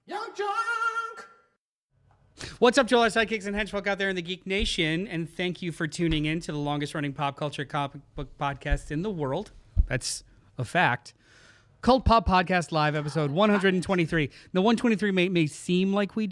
Young Junk! What's up, Joel, our sidekicks and henchfolk out there in the Geek Nation, and thank you for tuning in to the longest-running pop culture comic book podcast in the world. That's a fact. Cult Pop Podcast Live, episode 123. The 123 may seem like we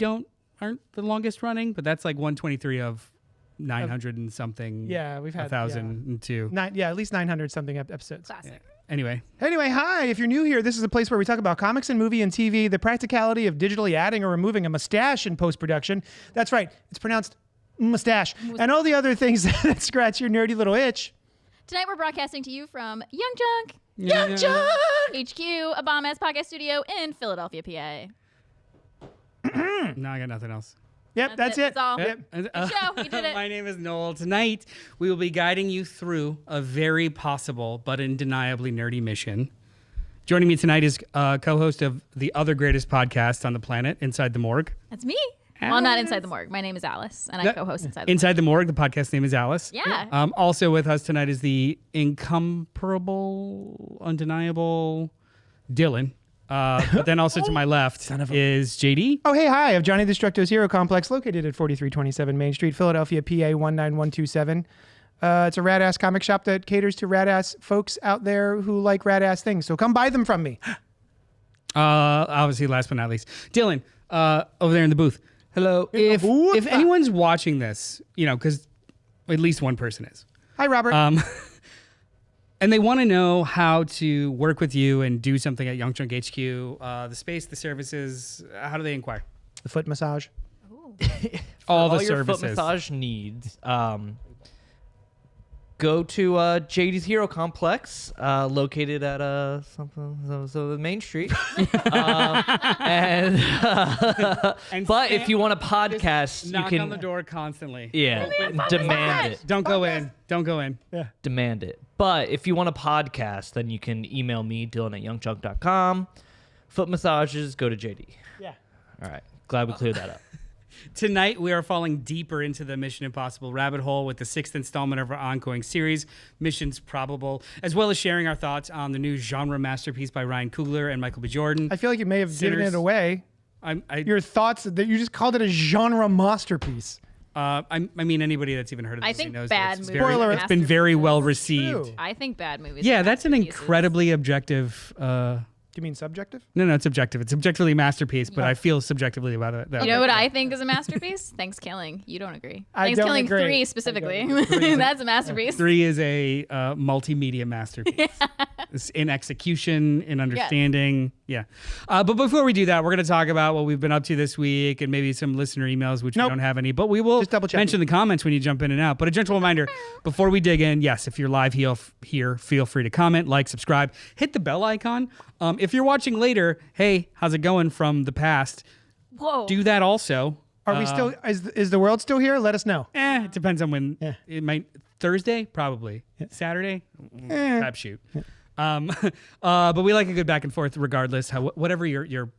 aren't the longest running, but that's like 123 of 900 and something. Yeah, we've had 1,002. At least 900 something episodes. Classic. Yeah. Anyway, hi. If you're new here, this is a place where we talk about comics and movie and TV, the practicality of digitally adding or removing a mustache in post-production. That's right. It's pronounced mustache. And all the other things that scratch your nerdy little itch. Tonight we're broadcasting to you from Young Junk Young Junk! HQ, a bomb-ass podcast studio in Philadelphia, PA. no, I got nothing else. Yep, that's it. That's all. Yep. Good show. We did it. My name is Noel. Tonight, we will be guiding you through a very possible but undeniably nerdy mission. Joining me tonight is co-host of the other greatest podcast on the planet, Inside the Morgue. That's me. Well, not Inside the Morgue. My name is Alice, and I co-host Inside the Morgue. The podcast name is Alice. Yeah. Also with us tonight is the incomparable, undeniable Dylan. But then also to my left is JD. Oh, hey, hi. Of Johnny Destructo's Hero Complex, located at 4327 Main Street, Philadelphia, PA 19127. It's a rad-ass comic shop that caters to rad-ass folks out there who like rad-ass things. So come buy them from me. Obviously, last but not least, Dylan, over there in the booth. Hello. If anyone's watching this, because at least one person is. Hi, Robert. And they want to know how to work with you and do something at Young Junk HQ, the space, the services. How do they inquire? The foot massage. all the your services. foot massage needs. Go to JD's Hero Complex, located at the Main Street. But if you want a podcast, you knock can on the door constantly. Yeah, demand it. Don't go in. Don't go in. Yeah. Demand it. But if you want a podcast, then you can email me, Dylan@youngjunk.com. Foot massages, go to JD. Yeah. All right. Glad we cleared that up. Tonight, we are falling deeper into the Mission Impossible rabbit hole with the 6th installment of our ongoing series, Missions Probable, as well as sharing our thoughts on the new genre masterpiece by Ryan Coogler and Michael B. Jordan. I feel like you may have given Sinners. it away. Your thoughts that you just called it a genre masterpiece. I mean, anybody that's even heard of I this think knows bad that it's, movies very, Spoiler, it's been very well True. received. I think bad movies. Yeah, are that's an masterpieces. incredibly objective... Do you mean subjective? No, it's objective. It's objectively a masterpiece, but I feel subjectively about it. You know what I think is a masterpiece? Thanksgilling. You don't agree. I Thanksgilling don't agree. 3 I specifically. don't agree. That's a masterpiece. 3 is a multimedia masterpiece. It's in execution, in understanding. Yeah. But before we do that, we're going to talk about what we've been up to this week and maybe some listener emails, which we don't have any. But we will Just double-checking. mention the comments when you jump in and out. But a gentle reminder, before we dig in, yes, if you're live here, feel free to comment, like, subscribe, hit the bell icon. If you're watching later, hey, how's it going from the past? Whoa. Do that also. Are we still? Is the world still here? Let us know. It depends on when. Yeah. It might Thursday, probably. Saturday, crapshoot. But we like a good back and forth, regardless. Whatever your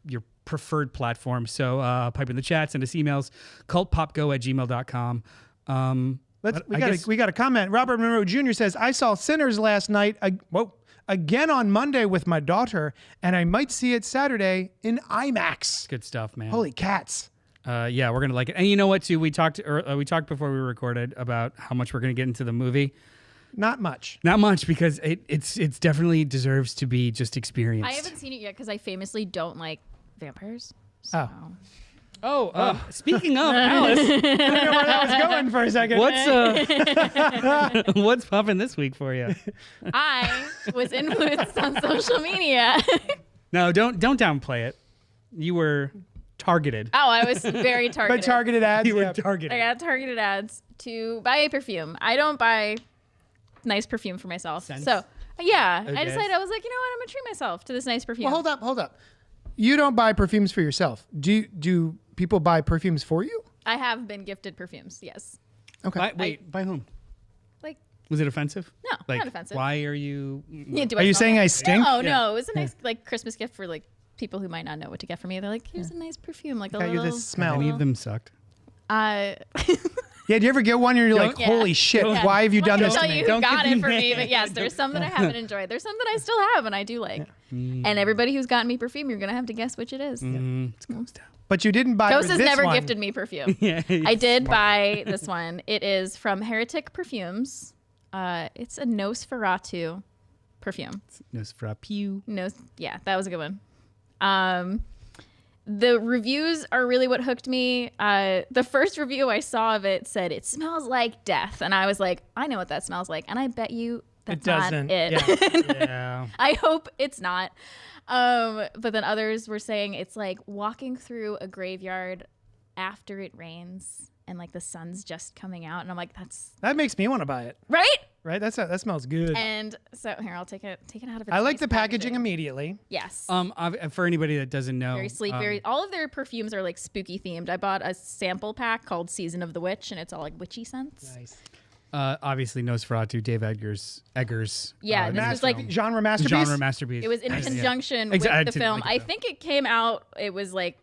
preferred platform. So pipe in the chat, send us emails. cultpopgo@gmail.com. We got a comment. Robert Monroe Jr. says, "I saw Sinners last night. Again on Monday with my daughter, and I might see it Saturday in IMAX." Good stuff, man. Holy cats! Yeah, we're gonna like it. And you know what? Too, we talked before we recorded about how much we're gonna get into the movie. Not much. Not much, because it's definitely deserves to be just experienced. I haven't seen it yet because I famously don't like vampires. Oh. Speaking of Alice, I don't know where that was going for a second. what's popping this week for you? I was influenced on social media. No, don't downplay it. You were targeted. Oh, I was very targeted. But targeted ads. You were yeah. targeted. I got targeted ads to buy a perfume. I don't buy nice perfume for myself. Scents? So, yeah. Okay. I decided, I was like, you know what? I'm going to treat myself to this nice perfume. Well, hold up. You don't buy perfumes for yourself. Do people buy perfumes for you? I have been gifted perfumes, yes. Okay. By whom? Like, Was it offensive? no, Like, not offensive. why are you? Yeah, do Are you smell saying nice? I stink? No. It was a nice like Christmas gift for like people who might not know what to get for me. They're like, here's a nice perfume, like a Got you little. this smell. Any of them sucked? Yeah, do you ever get one and you're like, Don't- holy shit, Yeah. why have you done Let this me to tell me? you Don't who got get it for me me, mad. but yes, there's some that I haven't enjoyed. There's some that I still have and I do like. And everybody who's gotten me perfume, you're gonna have to guess which it is. It goes down. But you didn't buy Ghost this has never one. gifted me perfume. Yeah, I did buy this one. It is from Heretic Perfumes. It's a Nosferatu perfume. Nosferatu. Yeah, that was a good one. The reviews are really what hooked me. The first review I saw of it said it smells like death, and I was like, I know what that smells like, and I bet you that's doesn't. not it. Yeah. Yeah. I hope it's not. But then others were saying it's like walking through a graveyard after it rains and like the sun's just coming out, and I'm like, that's That makes me want to buy it. right. Right? That smells good. And so here, I'll take it out of it. I like the packaging immediately. Yes. For anybody that doesn't know, Very sleek, all of their perfumes are like spooky themed. I bought a sample pack called Season of the Witch, and it's all like witchy scents. Nice. obviously Nosferatu, Dave Eggers. Yeah, this was like genre masterpiece. genre masterpiece. it was in conjunction Exactly. with the film. I think it came out. It was like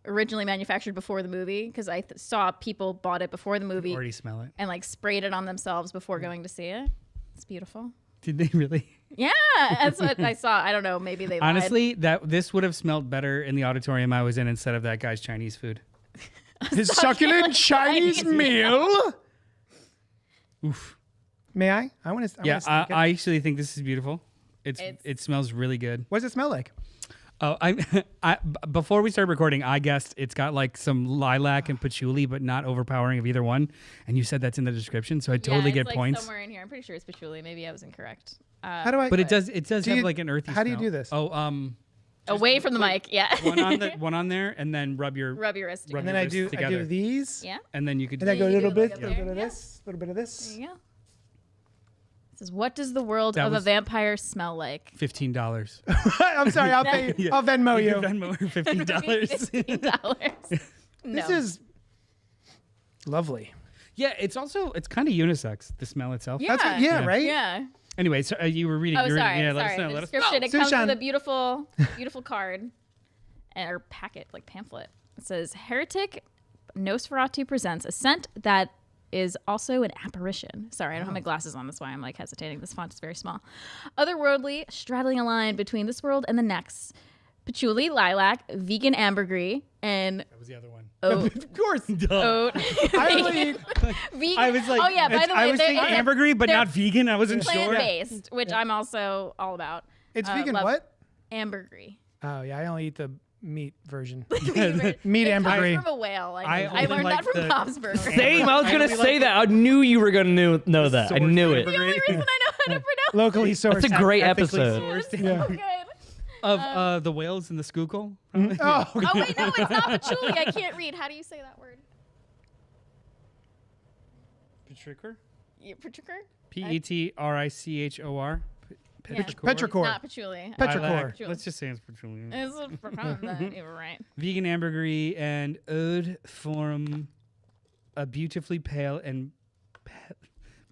originally manufactured before the movie because I saw people bought it before the movie already smell it. and like sprayed it on themselves before going to see it. It's beautiful. Did they really? Yeah, that's what I saw. I don't know. Maybe they lied. Honestly, this would have smelled better in the auditorium I was in instead of that guy's Chinese food. His succulent Chinese meal. Oof. May I? I want to. Yeah, I actually think this is beautiful. It It's- smells really good. What does it smell like? Oh, before we started recording, I guessed it's got like some lilac and patchouli, but not overpowering of either one. And you said that's in the description, so I totally it's get like points. somewhere in here. I'm pretty sure it's patchouli. Maybe I was incorrect. How do I? But it does Do have you- like an earthy. how do you smell. do this? Oh, Away from the mic. Yeah. one on there, and then rub your, Rub your wrist. Rub And together. then I do together. these. Yeah. and then you could. And then go a You little do it bit, like a up little bit there. of this, a little bit of this. There you go. It says, "What does the world That of a was- vampire smell like?" $15. I'm sorry, I'll pay. I'll Venmo you. Venmo her $15. $15. This is lovely. Yeah, it's kind of unisex. The smell itself. Yeah. That's what, yeah, Yeah. right. Yeah. Anyway, so you were reading. Oh, you were, sorry. Yeah, let us sorry. know. The Let us know. description. It comes Sushan. with a beautiful, beautiful card or packet, like pamphlet. It says, "Heretic Nosferatu presents a scent that is also an apparition." Sorry, I don't have my glasses on. That's why I'm like hesitating. This font is very small. Otherworldly, straddling a line between this world and the next. Patchouli, lilac, vegan ambergris, and That was the other one. oat. Of course. oat. I only eat. Vegan. I was like, oh yeah. By the way, I was they're- thinking it's ambergris, but they're not vegan. I wasn't sure. plant-based, which I'm also all about. It's vegan. love What? Ambergris. Oh yeah, I only eat the meat version. Meat Meat ambergris. from a whale. I I only learned like that from the- Bob's Burgers. Same. I was gonna only say like that. I knew you were gonna know that. I Source knew it. The only reason I know how to pronounce Locally sourced. That's a great Ethically episode. sourced. it. So good. Of the whales and the skookle. Oh, Oh wait, no, it's not patchouli. I can't read. How do you say that word? Petrichor? Petrichor? Petrichor. Petrichor. Not patchouli. Petrichor. Let's just say it's patchouli. You were right. Vegan ambergris and oud form a beautifully pale and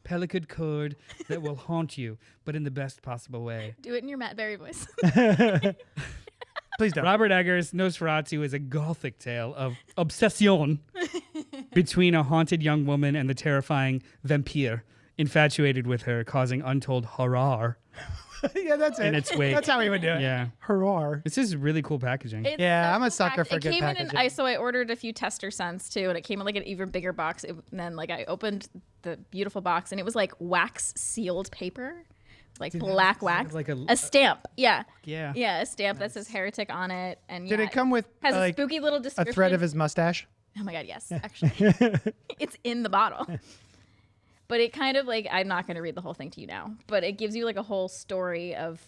pellicid cord that will haunt you, but in the best possible way. Do it in your Matt Berry voice. Please don't. Robert Eggers' Nosferatu is a gothic tale of obsession between a haunted young woman and the terrifying vampire infatuated with her, causing untold horror Yeah, that's it. in its wake. That's how we would do it. Yeah. Hurrah. This is really cool packaging. It's Yeah, so I'm a sucker packed. for It good came in packaging. so I ordered a few tester scents too, and it came in like an even bigger box. And then like I opened the beautiful box, and it was like wax sealed paper, like black wax, like a stamp. Yeah, yeah. a stamp that says Heretic on it. And Did yeah, it come with has like a spooky little a description. thread of his mustache? Oh my god, yes, actually, it's in the bottle. But it kind of like, I'm not going to read the whole thing to you now, but it gives you like a whole story of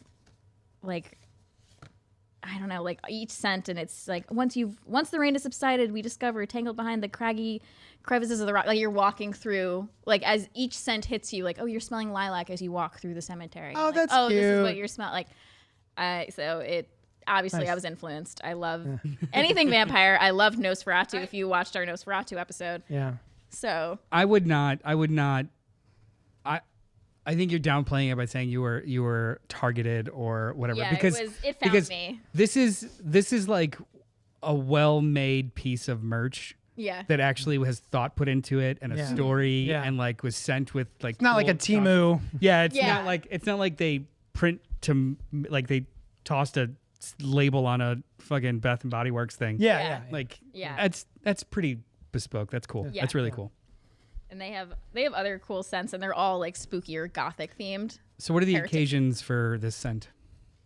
like, I don't know, like each scent, and it's like once the rain has subsided, we discover tangled behind the craggy crevices of the rock. Like you're walking through, like as each scent hits you, like, oh, you're smelling lilac as you walk through the cemetery. Oh, Like, that's oh, this is cute. what you're smelling like. So it obviously Nice. I was influenced. I love anything vampire. I loved Nosferatu. If you watched our Nosferatu episode, Yeah. so I would not. I think you're downplaying it by saying you were targeted or whatever. yeah, because it found because me. this is like a well-made piece of merch Yeah. that actually has thought put into it and a Yeah. story Yeah. and like was sent with like It's not like a cool Temu. Yeah, it's Yeah. not like they print to like they tossed a label on a fucking Bath and Body Works thing. Yeah, Yeah. yeah. Like Yeah. that's pretty bespoke. That's cool. Yeah. That's really cool. And they have other cool scents, and they're all like spooky or gothic themed. So what are the Heritage. occasions for this scent?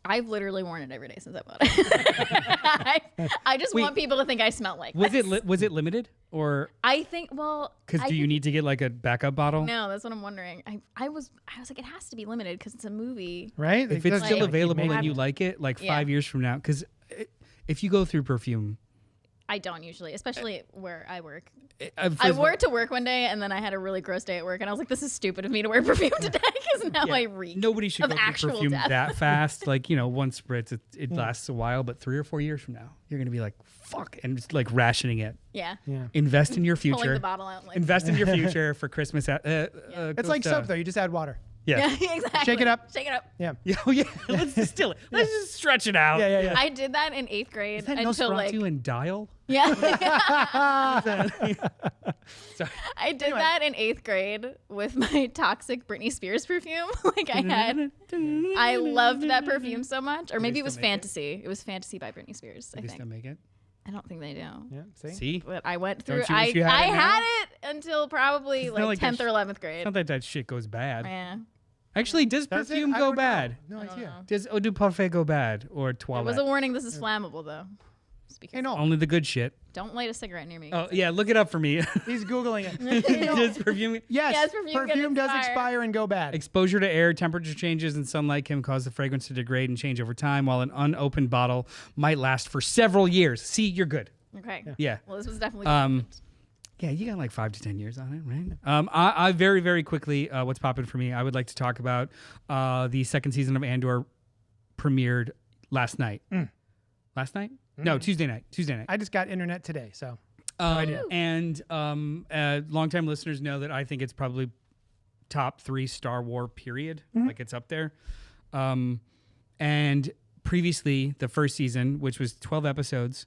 I've literally worn it every day since I bought it. I just Wait. want people to think I smell like Was this. it limited or I think. Well, because I do you think- need to get like a backup bottle? No, that's what I'm wondering. I was like, it has to be limited because it's a movie. Right? If It it's doesn't still keep available making and you it. like it, like Yeah. 5 years from now, because if you go through perfume, I don't usually, especially where I work. first I of all- wore it to work one day, and then I had a really gross day at work, and I was like, "This is stupid of me to wear perfume today," because now Yeah. I reek. Nobody should of go through actual perfume death. that fast. Like, one spritz, it lasts a while, but 3 or 4 years from now, you're gonna be like, "Fuck," and just like rationing it. Yeah, Yeah. Invest in your pulling future. the bottle out. Like, Invest in your future for Christmas. It's like soap, though. You just add water. Yeah. yeah, exactly. Shake it up. Shake it up. Yeah. Yeah. Oh, yeah. Let's distill it. Let's just stretch it out. Yeah, yeah, yeah. I did that in 8th grade Is that until like Nosferatu and Dial? yeah. Sorry. I did that in 8th grade with my toxic Britney Spears perfume. I loved that perfume so much. Or maybe it was still make it? Fantasy. It was Fantasy by Britney Spears, I They think. still make it. I don't think they do. Yeah. See? See? But I went through. Don't you wish you had I it now? had it until probably It's not like like 10th that or 11th grade. It's not that that shit goes bad. Yeah. Actually, does Does it? perfume I go don't know. bad? No idea. Does eau de parfum go bad or It toilette? was a warning. This is flammable, though. Speaking. Hey, no. Only the good shit. Don't light a cigarette near me. Oh yeah, look it up for me. He's Googling it. Does perfume Yes, Yes, perfume can does expire. expire and go bad. exposure to air, temperature changes, and sunlight can cause the fragrance to degrade and change over time, while an unopened bottle might last for several years. See, you're good. Okay. Yeah. Well, this was definitely. Yeah, you got like 5 to 10 years on it, right? I very, very quickly, what's popping for me, I would like to talk about the second season of Andor premiered last night. Last night? No, Tuesday night. I just got internet today, so And longtime listeners know that I think it's probably top 3 Star Wars period. Like it's up there. And previously, the first season, which was 12 episodes,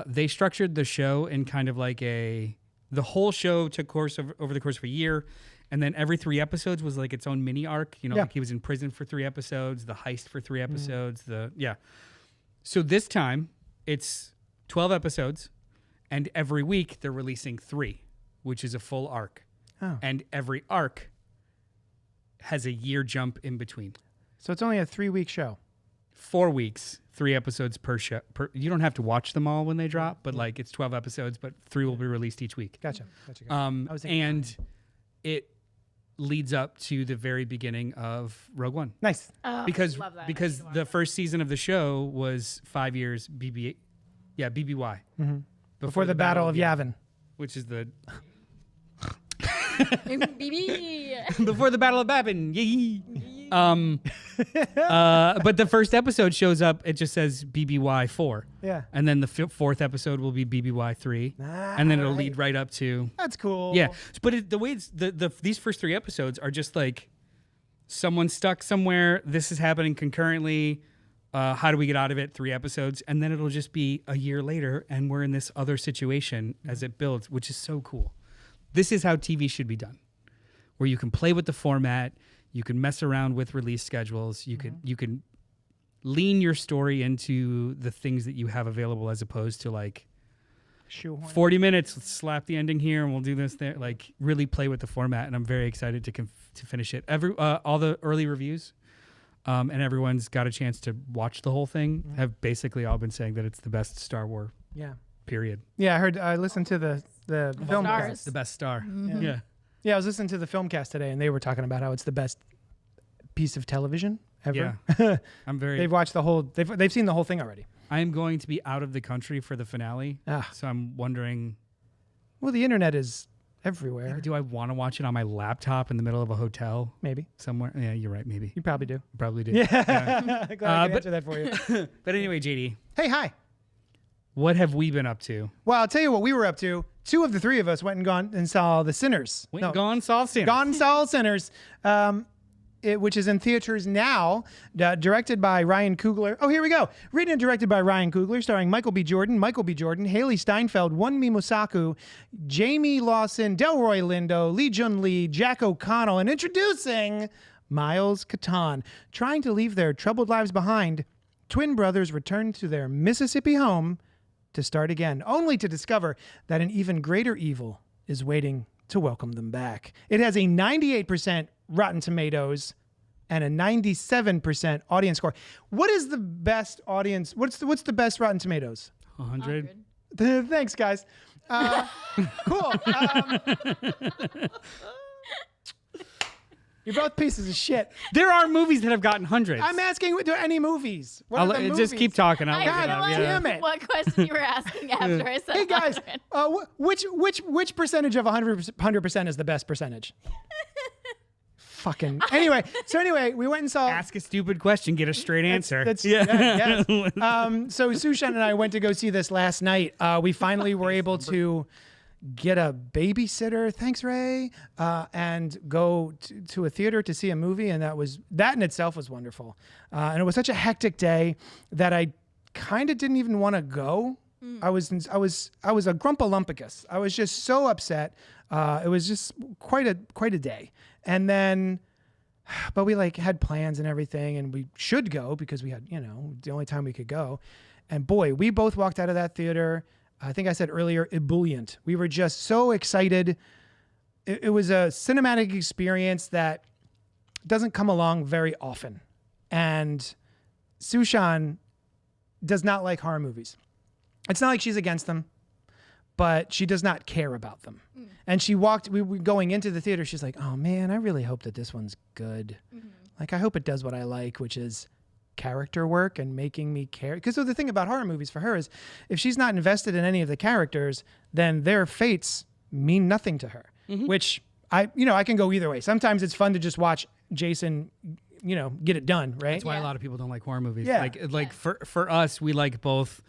they structured the show in kind of like the whole show took course over the course of a year. And then every 3 episodes was like its own mini arc. Yeah. Like he was in prison for 3 episodes, the heist for 3 episodes, So this time it's 12 episodes, and every week they're releasing 3, which is a full arc. Oh. And every arc has a year jump in between. it's only a 3-week show. 4 weeks, 3 episodes per show. You don't have to watch them all when they drop, but like it's 12 episodes, but 3 will be released each week. Gotcha. I was thinking And it leads up to the very beginning of Rogue One. Nice. Because love that. I because need to watch the first season of the show was 5 years BBY. Before the Battle of Yavin. which is the BB. before the Battle of Babin. Yee. But the first episode shows up. It just says BBY 4. Yeah. And then the 4th episode will be BBY 3, and then it'll lead right up to That's cool. yeah. But the way it's these first 3 episodes are just like someone stuck somewhere. This is happening concurrently. How do we get out of it? 3 episodes, and then it'll just be a year later, and we're in this other situation as it builds, which is so cool. This is how TV should be done, where you can play with the format, you can mess around with release schedules, you can lean your story into the things that you have available, as opposed to like Shoehorn. 40 minutes, let's slap the ending here, and we'll do this there. Like really play with the format, and I'm very excited to finish it. All the early reviews. And everyone's got a chance to watch the whole thing. Have basically all been saying that it's the best Star Wars. Yeah. Period. Yeah, I listened to the film Stars. cast. The best star. Yeah. Yeah. Yeah, I was listening to the film cast today, and they were talking about how it's the best piece of television ever. Yeah. I'm very. They've watched the whole. They've seen the whole thing already. I am going to be out of the country for the finale, so I'm wondering. Well, the internet is everywhere. Do I want to watch it on my laptop in the middle of a hotel Maybe somewhere? Yeah, you're right. Maybe. you probably do. Probably do. Yeah, glad I could but- answer that for you. But anyway, JD, Hey, hi. what have we been up to? Well, I'll tell you what we were up to. 2 of the 3 of us went and saw The Sinners. Gone, Saul Sinners. Gone and saw Sinners. which is in theaters now, directed by Ryan Coogler. Oh, here we go. Written and directed by Ryan Coogler, starring Michael B. Jordan, Haley Steinfeld, Wunmi Mosaku, Jamie Lawson, Delroy Lindo, Lee Jun Lee, Jack O'Connell, and introducing Miles Catan. Trying to leave their troubled lives behind, twin brothers return to their Mississippi home to start again, only to discover that an even greater evil is waiting to welcome them back. It has a 98% Rotten Tomatoes and a 97% audience score. What is the best audience? What's the best Rotten Tomatoes? 100. Thanks, guys. Cool. You're both pieces of shit. There are movies that have gotten hundreds. I'm asking, do any movies? What are the movies? Just keep talking. I'll I look it up. realized damn it. what question you were asking after I said Hey guys, 100. which percentage of 100% is the best percentage? Fucking. Anyway, we went and saw. Ask a stupid question, get a straight answer. Yes. So Sushan and I went to go see this last night. We finally were able to get a babysitter, thanks Ray, and go to a theater to see a movie, and that in itself was wonderful. And it was such a hectic day that I kind of didn't even want to go. I was a grumpalumpicus. I was just so upset. It was just quite a day. And then, but we had plans and everything, and we should go because we had, the only time we could go. And boy, we both walked out of that theater, I think I said earlier, ebullient. We were just so excited. It was a cinematic experience that doesn't come along very often. And Sushan does not like horror movies. It's not like she's against them, but she does not care about them. And we were going into the theater, she's like, oh man, I really hope that this one's good. I hope it does what I like, which is character work and making me care. Because the thing about horror movies for her is if she's not invested in any of the characters, then their fates mean nothing to her, which I can go either way. Sometimes it's fun to just watch Jason, get it done, right? That's why a lot of people don't like horror movies. Yeah. For us, we like both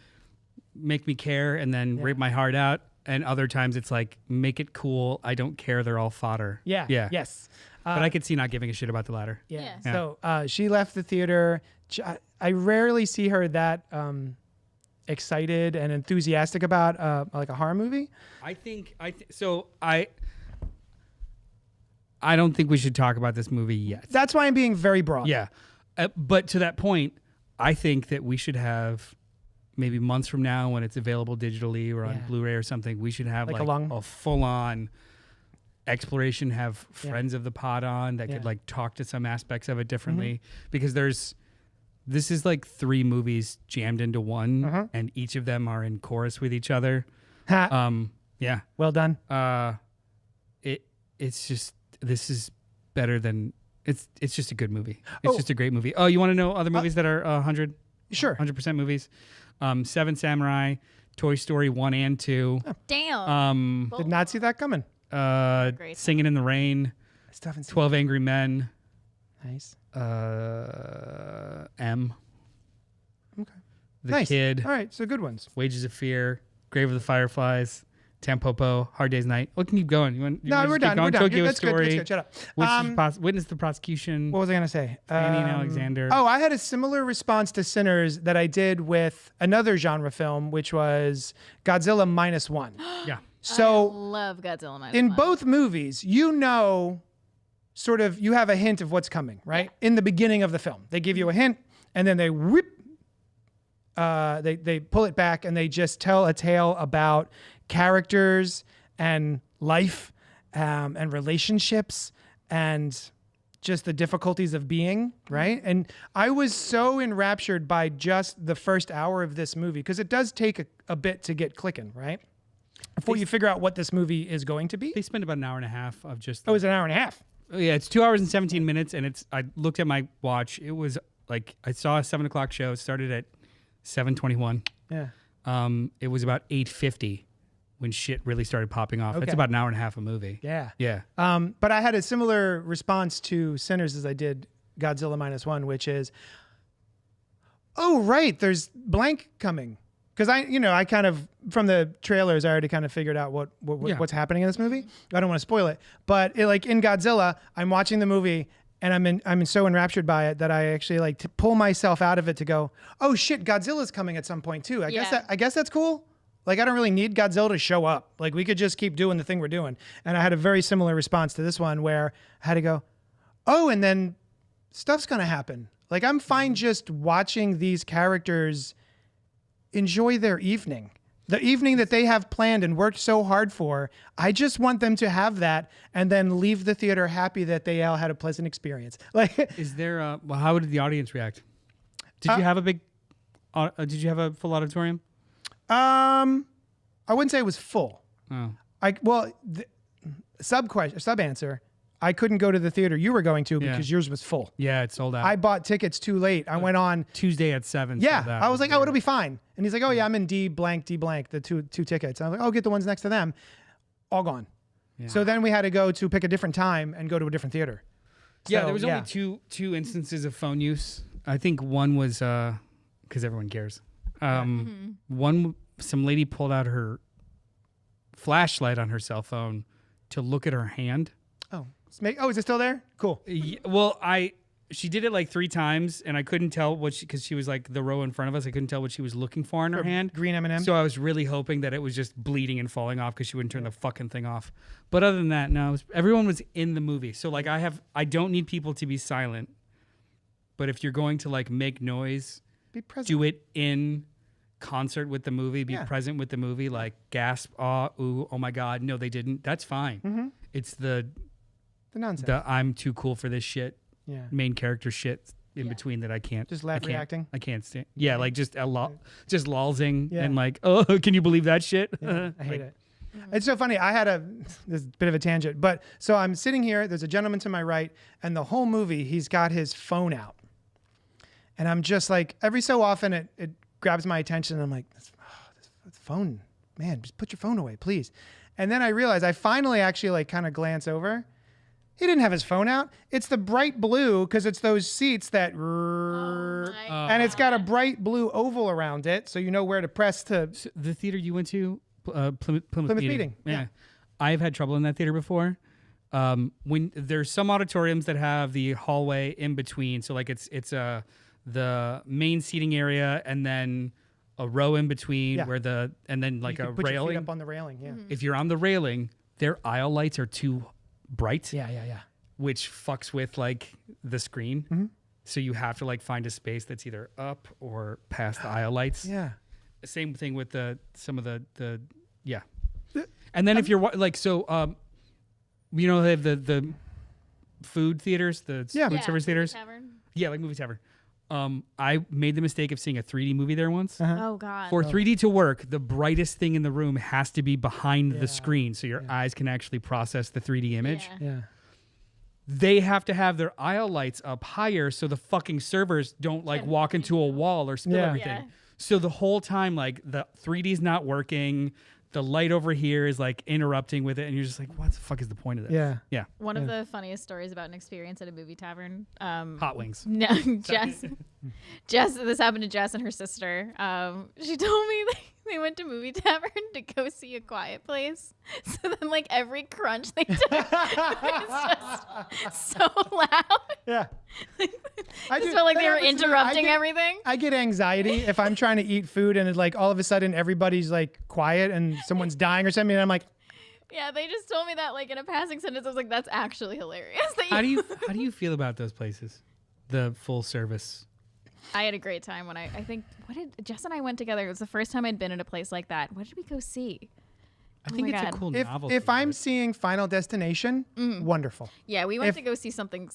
make me care and then rip my heart out. And other times it's make it cool. I don't care. They're all fodder. Yeah. Yes. But I could see not giving a shit about the latter. Yeah. Yeah. So she left the theater. I rarely see her that excited and enthusiastic about a horror movie. I don't think we should talk about this movie yet. That's why I'm being very broad. Yeah. But to that point, I think that we should have maybe months from now when it's available digitally or on Blu-ray or something, we should have a full-on exploration, have friends of the pod on that could talk to some aspects of it differently. Because this is 3 movies jammed into one, and each of them are in chorus with each other. Yeah. Well done. It's just, this is better than, it's just a good movie. It's just a great movie. Oh, you want to know other movies that are 100? Sure. 100% movies. Seven Samurai, Toy Story 1 and 2. Damn. Did not see that coming. Singing in the Rain. 12 Angry Men. Nice. M. Okay. The Kid. All right, so good ones. Wages of Fear. Grave of the Fireflies. Tampopo. Hard Day's Night. We can keep going. No, we're done. We're done. Tokyo That's Story. good. Shut up. Witness the Prosecution. What was I going to say? Fanny and Alexander. Oh, I had a similar response to Sinners that I did with another genre film, which was Godzilla -1. Yeah. So I love Godzilla -1. in both movies, sort of, you have a hint of what's coming, right? Yeah. In the beginning of the film, they give you a hint, and then they they pull it back, and they just tell a tale about characters and life and relationships and just the difficulties of being, right? And I was so enraptured by just the first hour of this movie, because it does take a bit to get clicking, right? Before you figure out what this movie is going to be. They spend about an hour and a half of just... Oh, it was an hour and a half. Yeah, it's 2 hours and 17 minutes, and I looked at my watch. It was I saw a 7 o'clock show. It started at 7:21. Yeah. It was about 8:50 when shit really started popping off. Okay. That's about an hour and a half a movie. Yeah. Yeah. But I had a similar response to Sinners as I did Godzilla -1, which is, oh, right, there's blank coming. Because I kind of, from the trailers, I already kind of figured out what's happening in this movie. I don't want to spoil it. But in Godzilla, I'm watching the movie, and I'm so enraptured by it that I actually like to pull myself out of it to go, oh shit, Godzilla's coming at some point too. I guess that's cool. Like, I don't really need Godzilla to show up. Like, we could just keep doing the thing we're doing. And I had a very similar response to this one where I had to go, oh, and then stuff's going to happen. Like, I'm fine just watching these characters enjoy their evening. The evening that they have planned and worked so hard for. I just want them to have that and then leave the theater happy that they all had a pleasant experience. Like, is there well, how did the audience react? Did you have a full auditorium? I wouldn't say it was full. Oh. Sub answer. I couldn't go to the theater you were going to because yours was full. Yeah, it sold out. I bought tickets too late. I went on Tuesday at 7. Yeah, I was like, oh, it'll be fine. And he's like, oh yeah, I'm in D blank, the two tickets. And I was like, oh, get the ones next to them. All gone. Yeah. So then we had to go to pick a different time and go to a different theater. Yeah, there was only two instances of phone use. I think one was because everyone cares. One, some lady pulled out her flashlight on her cell phone to look at her hand. Oh, is it still there? Cool. Yeah, well, she did it like 3 times, and I couldn't tell because she was like the row in front of us. I couldn't tell what she was looking for in her hand. Green M&M. So I was really hoping that it was just bleeding and falling off because she wouldn't turn the fucking thing off. But other than that, no, everyone was in the movie. So like I don't need people to be silent. But if you're going to like make noise, be present. Do it in concert with the movie. Be present with the movie. Like gasp, ooh, oh my god, no, they didn't. That's fine. Mm-hmm. It's the nonsense. I'm too cool for this shit. Yeah. Main character shit in between that I can't. Just laugh reacting. I can't stand. Yeah, like just lolzing and like, oh, can you believe that shit? Yeah, I hate it. It's so funny. I had this bit of a tangent, but so I'm sitting here. There's a gentleman to my right, and the whole movie he's got his phone out, and I'm just like, every so often it grabs my attention. And I'm like, this phone, man, just put your phone away, please. And then I realize I finally actually like kind of glance over. He didn't have his phone out. It's the bright blue because it's those seats that, and it's got a bright blue oval around it, so you know where to press to. So the theater you went to, Plymouth Meeting. Yeah. I've had trouble in that theater before. When there's some auditoriums that have the hallway in between, so like it's the main seating area and then a row in between and then like a put railing. Your feet up on the railing, yeah. If you're on the railing, their aisle lights are too bright. Yeah. Which fucks with like the screen. Mm-hmm. So you have to like find a space that's either up or past the aisle lights. Yeah. Same thing with some of the and then if you're like you know they have the food theaters, the food service theaters. Tavern. Yeah, like movie tavern. I made the mistake of seeing a 3D movie there once. Oh god. For 3D to work, the brightest thing in the room has to be behind the screen so your eyes can actually process the 3D image. Yeah. They have to have their aisle lights up higher so the fucking servers don't like walk into a wall or spill everything. Yeah. So the whole time, like the 3D's not working, the light over here is like interrupting with it, and you're just like, what the fuck is the point of this? Yeah. One of the funniest stories about an experience at a movie tavern. Hot wings. No, Jess. This happened to Jess and her sister. She told me they went to movie tavern to go see A Quiet Place. So then, like every crunch they took, it was just so loud. Yeah. I just felt like they were interrupting everything. I get anxiety if I'm trying to eat food and it's like all of a sudden everybody's like quiet and someone's dying or something, and I'm like, yeah, they just told me that like in a passing sentence. I was like, that's actually hilarious. How do you feel about those places? The full service. I had a great time when I think Jess and I went together. It was the first time I'd been at a place like that. What did we go see? I think it's a cool novelty. If I'm seeing Final Destination, wonderful. Yeah, we went to go see something.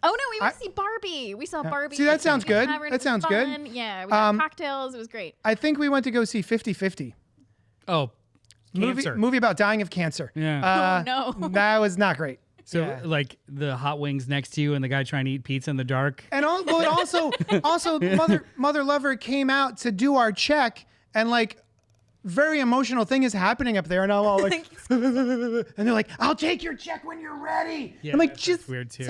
Oh no, we went to see Barbie. We saw Barbie. See, that sounds good. That sounds good. Yeah, we had cocktails. It was great. I think we went to go see 50-50. Oh, movie about dying of cancer. Yeah. Oh no, that was not great. So like the hot wings next to you and the guy trying to eat pizza in the dark. And also Mother Lover came out to do our check, and like very emotional thing is happening up there, and I'm all like, and they're like, I'll take your check when you're ready. Yeah, I'm like, just weird too.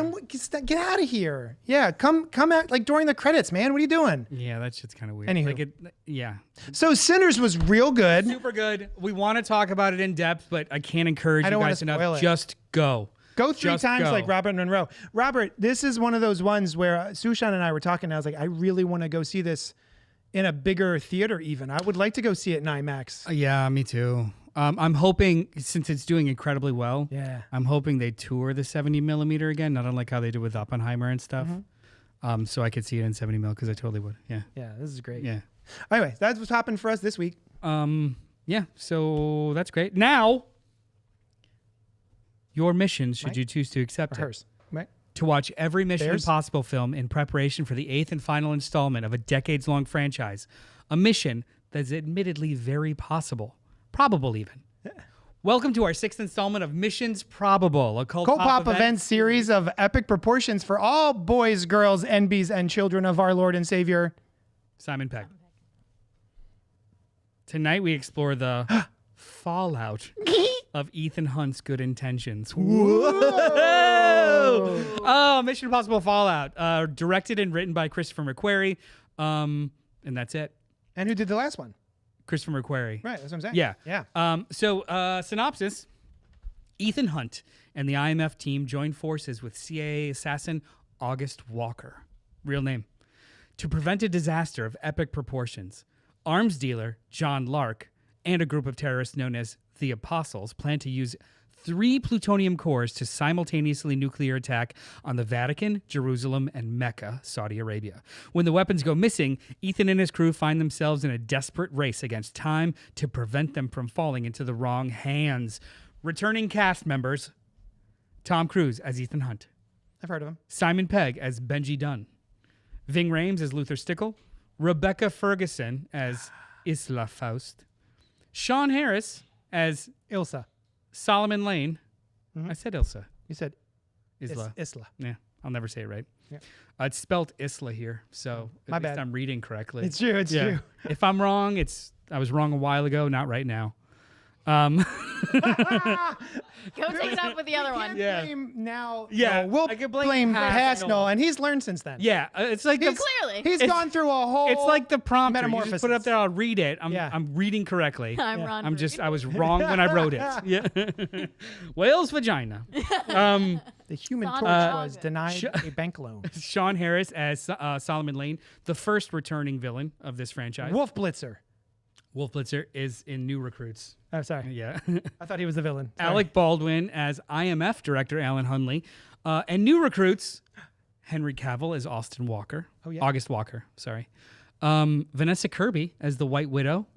Get out of here. Yeah, come out like during the credits, man. What are you doing? Yeah, that shit's kind of weird. Anywho. Yeah. So Sinners was real good. Super good. We want to talk about it in depth, but I can't encourage you guys enough. It. Just go. Go 3 Just times go. like Robert Monroe. Robert, this is one of those ones where Sushan and I were talking. And I was like, I really want to go see this in a bigger theater. Even I would like to go see it in IMAX. Yeah, me too. I'm hoping, since it's doing incredibly well, Yeah. I'm hoping they tour the 70 millimeter again, not unlike how they did with Oppenheimer and stuff. So I could see it in 70 mil because I totally would. Yeah. Yeah, this is great. Yeah. Anyway, that's what's happened for us this week. Yeah. So that's great. Now, your mission, should Mine? you choose to accept it, Hers. Right? to watch every Mission Theirs? Impossible film in preparation for the 8th and final installment of a decades-long franchise. A mission that's admittedly very possible. Probable, even. Welcome to our 6th installment of Missions Probable, a CultPop event series of epic proportions for all boys, girls, NBs, and children of our Lord and Savior. Simon Pegg. Tonight we explore the fallout of Ethan Hunt's good intentions. Whoa! Oh, Mission Impossible Fallout. Directed and written by Christopher McQuarrie. And that's it. And who did the last one? Christopher McQuarrie. Right, that's what I'm saying. Yeah. Yeah. So, synopsis. Ethan Hunt and the IMF team join forces with CIA assassin August Walker, real name, to prevent a disaster of epic proportions. Arms dealer John Lark and a group of terrorists known as the Apostles plan to use 3 plutonium cores to simultaneously nuclear attack on the Vatican, Jerusalem, and Mecca, Saudi Arabia. When the weapons go missing, Ethan and his crew find themselves in a desperate race against time to prevent them from falling into the wrong hands. Returning cast members: Tom Cruise as Ethan Hunt, I've heard of him. Simon Pegg as Benji Dunn, Ving Rhames as Luther Stickle, Rebecca Ferguson as Isla Faust, Sean Harris as Ilsa. Solomon Lane. I said Ilsa. You said Isla. Isla. Yeah, I'll never say it right. Yeah. It's spelled Isla here, so My at least bad. I'm reading correctly. It's true. It's true. If I'm wrong, I was wrong a while ago, not right now. Go take it up with the other one. Yeah. Blame now. Yeah, No, we'll I could blame blame past past Noel. Noel, and he's learned since then. Yeah, it's like He's, Clearly. he's It's- gone through a whole. it's like the prompter. You just put it up Metamorphosis. there. I'll read it. Yeah. I'm reading correctly. I'm Ron. I was wrong when I wrote it. Yeah. Whale's vagina. The Human Son Torch of a was dog. denied a bank loan. Sean Harris as Solomon Lane, the first returning villain of this franchise. Wolf Blitzer. Wolf Blitzer is in New Recruits. Oh, sorry. Yeah. I thought he was the villain. Sorry. Alec Baldwin as IMF director Alan Hunley. And New Recruits, Henry Cavill as Austin Walker. Oh, yeah. August Walker, sorry. Vanessa Kirby as the White Widow.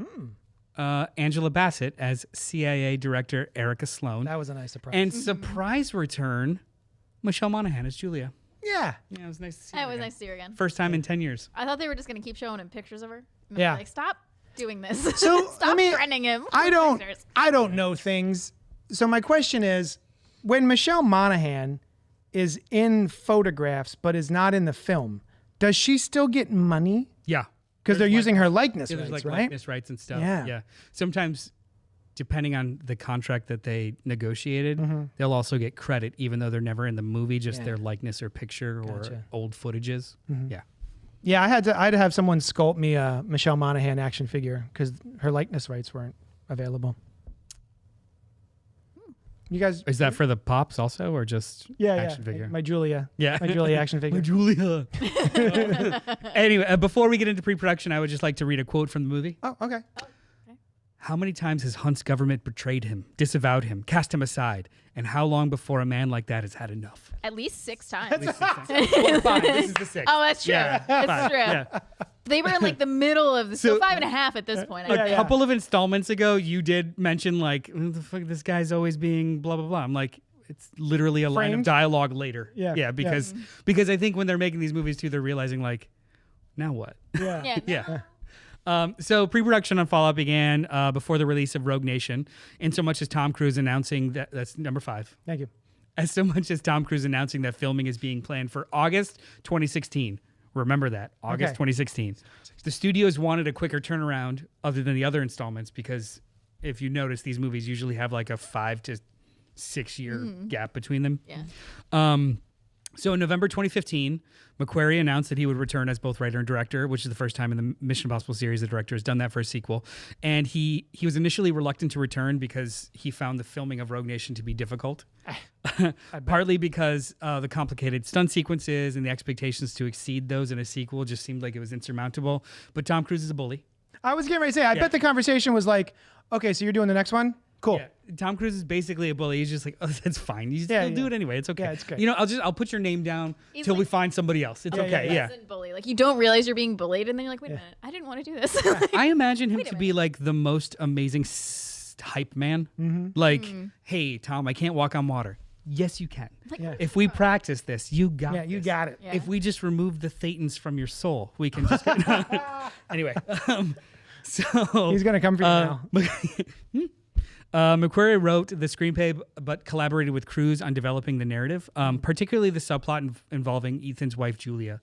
Angela Bassett as CIA director Erica Sloan. That was a nice surprise. And surprise return, Michelle Monaghan as Julia. yeah. Yeah, it was nice to see It her was again. nice to see her again. First time in 10 years. I thought they were just going to keep showing him pictures of her. And Yeah. Like, stop doing this. So, stop I mean, threatening him. I with pictures. don't know things. So my question is, when Michelle Monaghan is in photographs but is not in the film, does she still get money? Yeah. Because they're using her likeness There's rights, like right? likeness rights and stuff. Yeah. Yeah. Sometimes, depending on the contract that they negotiated, they'll also get credit, even though they're never in the movie, just Yeah. their likeness or picture Gotcha. or old footages. Yeah. Yeah, I had to have someone sculpt me a Michelle Monaghan action figure because her likeness rights weren't available. You guys, Is that for the pops also, or just action figure? My Julia, Yeah. my Julia action figure. Julia. Anyway, before we get into pre-production, I would just like to read a quote from the movie. Oh, okay. How many times has Hunt's government betrayed him, disavowed him, cast him aside, and how long before a man like that has had enough? At least 6 times. Or 5. This is the 6th. Oh, that's true. Yeah, That's 5. true. Yeah. They were in like the middle of the So- 5.5 at this point. I A think. couple of installments ago, you did mention like, the fuck, this guy's always being blah blah blah. I'm like, it's literally a line of Framed? dialogue later. Yeah, yeah, because I think when they're making these movies too, they're realizing like, now what? Yeah. Yeah. Yeah. So pre-production on Fallout began before the release of Rogue Nation, in so much as Tom Cruise announcing that's number 5. Thank you. As so much as Tom Cruise announcing that filming is being planned for August 2016. Remember that, August Okay. 2016. The studios wanted a quicker turnaround other than the other installments because if you notice, these movies usually have like a 5 to 6 year gap between them. Yeah. So in November 2015, McQuarrie announced that he would return as both writer and director, which is the first time in the Mission Impossible series the director has done that for a sequel. And he was initially reluctant to return because he found the filming of Rogue Nation to be difficult. Partly because the complicated stunt sequences and the expectations to exceed those in a sequel just seemed like it was insurmountable. But Tom Cruise is a bully. I was getting ready to say, I bet the conversation was like, okay, so you're doing the next one? Cool. Yeah. Tom Cruise is basically a bully. He's just like, oh, that's fine. You still do it anyway. It's okay. Yeah, it's great. You know, I'll put your name down till we find somebody else. It's okay. Yeah. Bully. Like you don't realize you're being bullied, and then you're like, wait a minute, I didn't want to do this. I imagine him to be like the most amazing hype man. Like, hey, Tom, I can't walk on water. Yes, you can. Like, If we practice this, you got Yeah, you this. got it. Yeah. If we just remove the thetans from your soul, we can just anyway. So He's going to come for you now. McQuarrie wrote the screenplay, but collaborated with Cruise on developing the narrative, particularly the subplot involving Ethan's wife, Julia.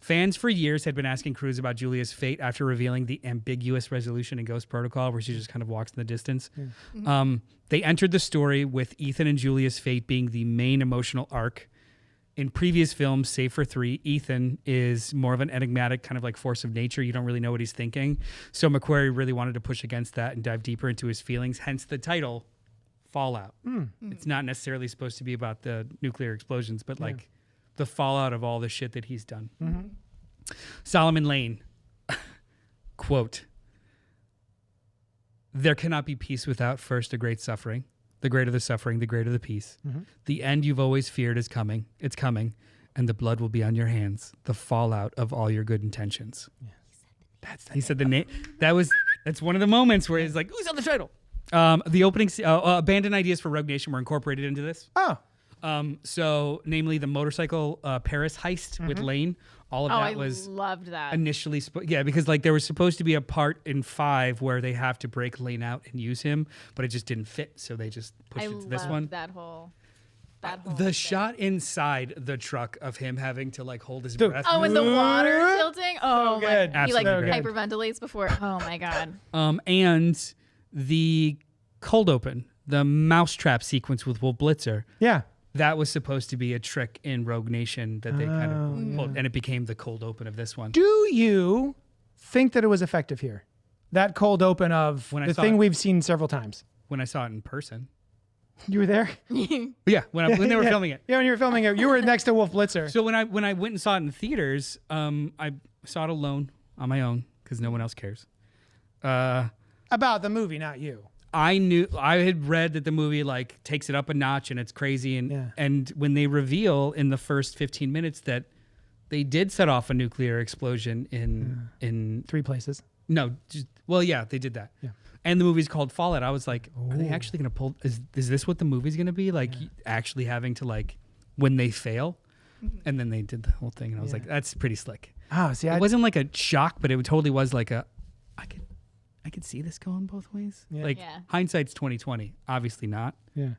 Fans for years had been asking Cruise about Julia's fate after revealing the ambiguous resolution in Ghost Protocol, where she just kind of walks in the distance. They entered the story with Ethan and Julia's fate being the main emotional arc. In previous films, save for 3, Ethan is more of an enigmatic kind of like force of nature. You don't really know what he's thinking. So McQuarrie really wanted to push against that and dive deeper into his feelings, hence the title, Fallout. It's not necessarily supposed to be about the nuclear explosions, but like the fallout of all the shit that he's done. Solomon Lane, quote, "There cannot be peace without first a great suffering. The greater the suffering, the greater the peace. The end you've always feared is coming. It's coming, and the blood will be on your hands. The fallout of all your good intentions." He said the name. That's one of the moments where he's like, "Who's on the title?" The opening abandoned ideas for Rogue Nation were incorporated into this. Oh. So namely the motorcycle Paris heist with Lane. All of that was loved that. initially, because like there was supposed to be a part in 5 where they have to break Lane out and use him, but it just didn't fit, so they just pushed it to this one. That whole The thing. shot inside the truck of him having to like hold his breath. Oh, and the water tilting. Oh, good. my! He like Absolutely good. hyperventilates before. Oh my god. And the cold open, the mousetrap sequence with Wolf Blitzer. Yeah. That was supposed to be a trick in Rogue Nation that they kind of pulled, and it became the cold open of this one. Do you think that it was effective here? That cold open of When I the saw thing it- we've seen several times. When I saw it in person. You were there? Yeah, when they were filming it. Yeah, when you were filming it. You were next to Wolf Blitzer. So when I went and saw it in theaters, I saw it alone on my own because no one else cares. About the movie, not you. I had read that the movie like takes it up a notch and it's crazy, and when they reveal in the first 15 minutes that they did set off a nuclear explosion in 3 places. they did that. Yeah. And the movie's called Fallout. I was like, are they actually going to pull? Is this what the movie's going to be? Like actually having to like when they fail, and then they did the whole thing, and I was like, that's pretty slick. Oh, see, It wasn't like a shock, but it totally was like I could see this going both ways. Yeah. Like hindsight's 20/20, obviously not. yeah.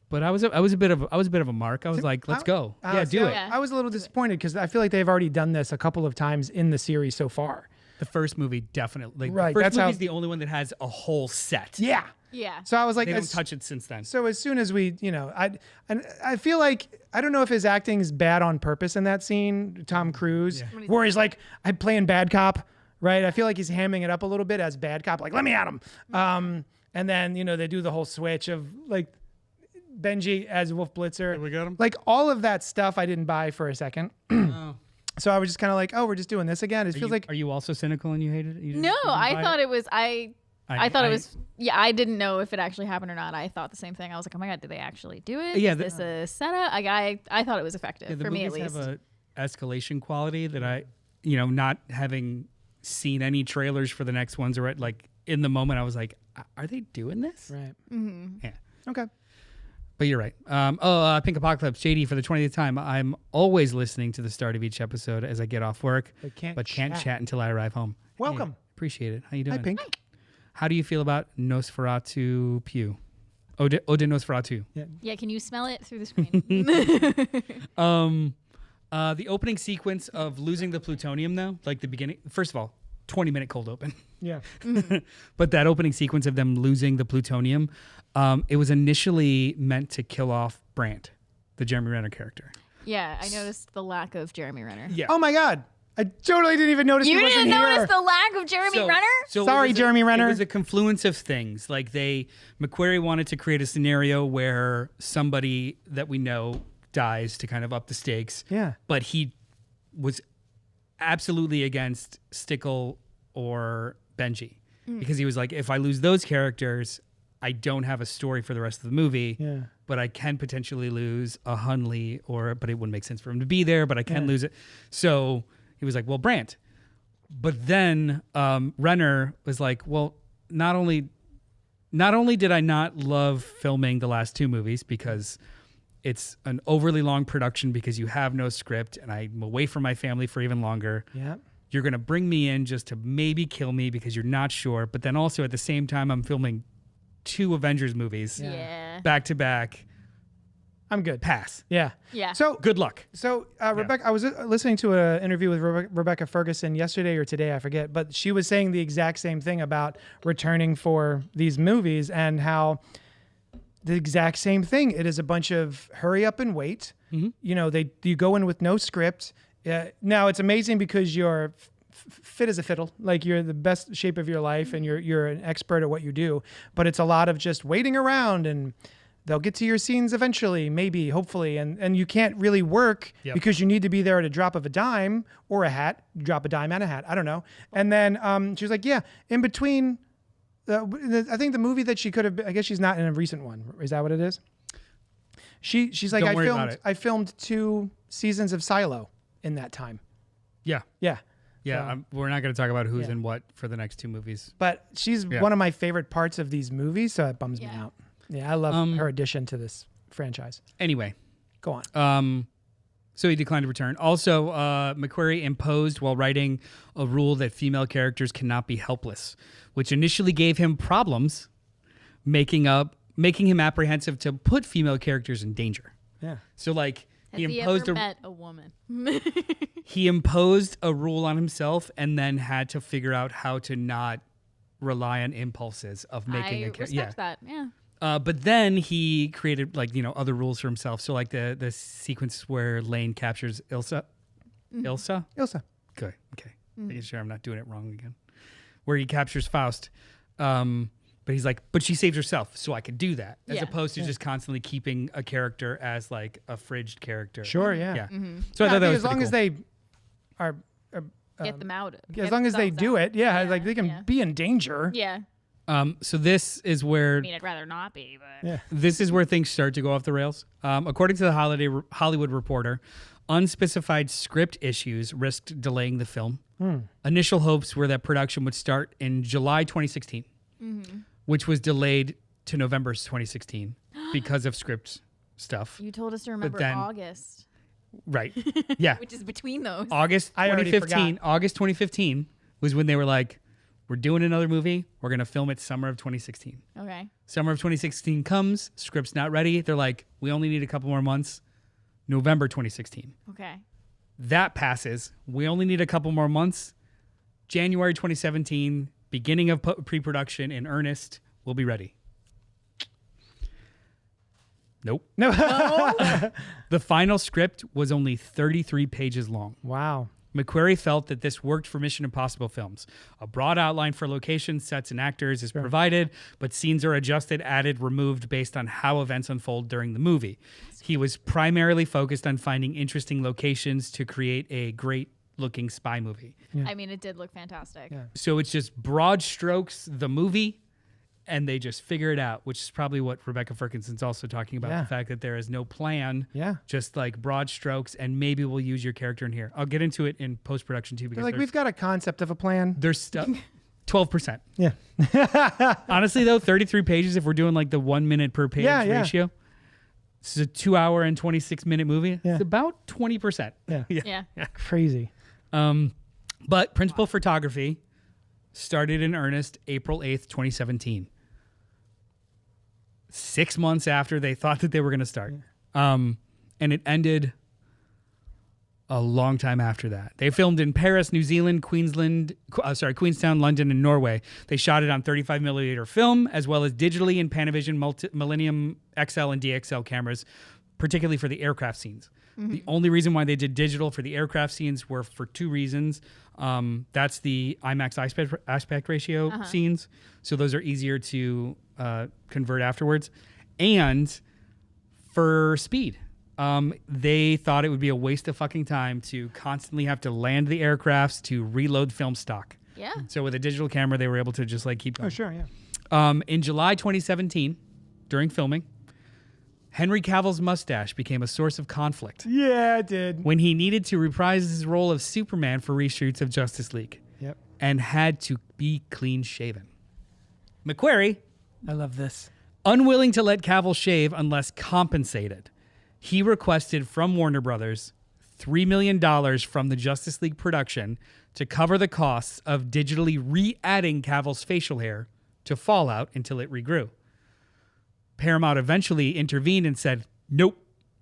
But I was a bit of a mark. I was like, let's go. Do it. Yeah. I was a little disappointed because I feel like they've already done this a couple of times in the series so far. The first movie definitely. Like, Right, The that's first how- movie's the only one that has a whole set. Yeah. Yeah. So I was like, They don't touch it since then. So as soon as we, I feel like I don't know if his acting is bad on purpose in that scene, Tom Cruise, where he's like, I'm playing bad cop, right? I feel like he's hamming it up a little bit as bad cop, like let me at him. And then they do the whole switch of like Benji as Wolf Blitzer. We got him. Like all of that stuff, I didn't buy for a second. So I was just kind of like, oh, we're just doing this again. It feels like Are you also cynical and you hated it? No, I thought it was. I thought it was. Yeah, I didn't know if it actually happened or not. I thought the same thing. I was like, oh my god, did they actually do it? Yeah, Is this a setup? I thought it was effective the for me at movies least. have a escalation quality that I, not having seen any trailers for the next ones or like in the moment, I was like, are they doing this? right. Yeah. Okay. But you're right. Pink Apocalypse, JD, for the 20th time, I'm always listening to the start of each episode as I get off work, But can't can't chat. chat until I arrive home. Welcome. Hey, appreciate it. How you doing? Hi, Pink. How do you feel about Nosferatu Pew? Ode Nosferatu. Yeah, can you smell it through the screen? The opening sequence of losing the plutonium, though, like the beginning. First of all, 20-minute cold open. Yeah. But that opening sequence of them losing the plutonium, it was initially meant to kill off Brandt. the Jeremy Renner character. Yeah, I noticed the lack of Jeremy Renner. Yeah. Oh my God. I totally didn't even notice You he wasn't didn't here. notice the lack of Jeremy Renner? So Sorry, Jeremy Renner. It was a confluence of things. Like McQuarrie wanted to create a scenario where somebody that we know dies to kind of up the stakes. Yeah. But he was absolutely against Stickle or Benji because he was like, if I lose those characters, I don't have a story for the rest of the movie. Yeah. But I can potentially lose a Hunley, but it wouldn't make sense for him to be there. But I can lose it. So he was like, well, Brandt. But then Renner was like, well, not only did I not love filming the last two movies because it's an overly long production because you have no script and I'm away from my family for even longer. Yeah. You're going to bring me in just to maybe kill me because you're not sure. But then also at the same time, I'm filming 2 Avengers movies Yeah. back to back. I'm good. Pass. Yeah. Yeah. So Good luck. So Rebecca, I was listening to an interview with Rebecca Ferguson yesterday or today, I forget, but she was saying the exact same thing about returning for these movies and how the exact same thing. It is a bunch of hurry up and wait. Mm-hmm. You know, you go in with no script. Now it's amazing because you're fit as a fiddle, like you're the best shape of your life and you're an expert at what you do. But it's a lot of just waiting around and they'll get to your scenes eventually, maybe, hopefully. And you can't really work because you need to be there at a drop of a dime or a hat. Drop a dime and a hat. I don't know. And then she was like, yeah, in between, I think the movie that she could have, I guess she's not in a recent one. Is that what it is? She's like, Don't worry about it. I filmed 2 seasons of Silo in that time. Yeah. Yeah. Yeah. We're not going to talk about who's in what for the next 2 movies. But she's one of my favorite parts of these movies, so it bums me out. Yeah, I love her addition to this franchise. Anyway. Go on. So he declined to return. Also, McQuarrie imposed while writing a rule that female characters cannot be helpless, which initially gave him problems, making him apprehensive to put female characters in danger. Yeah. So like Has he he imposed ever met a woman? he imposed a rule on himself and then had to figure out how to not rely on impulses of making I a character. respect that. Yeah. But then he created other rules for himself. So like the sequence where Lane captures Ilsa. Ilsa? Good. Okay. Making sure I'm not doing it wrong again. Where he captures Faust. But he's like, but she saved herself, so I could do that. As opposed to just constantly keeping a character as like a fridged character. Sure, yeah. Yeah. So I thought that was as long pretty as cool. they are Get them out. as long as they do it, like they can be in danger. Yeah. So this is where I mean, I'd rather not be, but this is where things start to go off the rails. According to the Hollywood Reporter, unspecified script issues risked delaying the film. Initial hopes were that production would start in July 2016, which was delayed to November 2016 because of script stuff. you told us to remember then- August, Right. Yeah. which is between those. August I already 2015. forgot. August 2015 was when they were like, we're doing another movie. We're going to film it summer of 2016. Okay. Summer of 2016 comes. Script's not ready. They're like, we only need a couple more months. November 2016. Okay. That passes. We only need a couple more months. January 2017, beginning of pre-production in earnest. We'll be ready. Nope. No. The final script was only 33 pages long. Wow. McQuarrie felt that this worked for Mission Impossible films. A broad outline for locations, sets, and actors is provided, but scenes are adjusted, added, removed based on how events unfold during the movie. He was primarily focused on finding interesting locations to create a great-looking spy movie. I mean, it did look fantastic. Yeah. So it's just broad strokes, the movie, and they just figure it out, which is probably what Rebecca Ferguson's also talking about, the fact that there is no plan, just like broad strokes, and maybe we'll use your character in here. I'll get into it in post-production too, because Like we've got a concept of a plan. there's stuff. 12%. Yeah. Honestly, though, 33 pages, if we're doing like the 1 minute per page ratio, this is a 2 hour and 26-minute movie. Yeah. It's about 20%. Yeah. Crazy. But principal photography started in earnest April 8th, 2017. 6 months after they thought that they were going to start. And it ended a long time after that. They filmed in Paris, New Zealand, Queenstown, London, and Norway. They shot it on 35mm film, as well as digitally in Panavision Millennium XL and DXL cameras. particularly for the aircraft scenes. The only reason why they did digital for the aircraft scenes were for two reasons. That's the IMAX aspect ratio scenes. So those are easier to convert afterwards. And for speed. They thought it would be a waste of fucking time to constantly have to land the aircrafts to reload film stock. Yeah. So with a digital camera, they were able to just like keep going. Oh, sure, yeah. In July 2017, during filming, Henry Cavill's mustache became a source of conflict Yeah, it did. when he needed to reprise his role of Superman for reshoots of Justice League Yep. and had to be clean shaven. McQuarrie, I love this. unwilling to let Cavill shave unless compensated, he requested from Warner Brothers $3 million from the Justice League production to cover the costs of digitally re-adding Cavill's facial hair to Fallout until it regrew. Paramount eventually intervened and said, nope.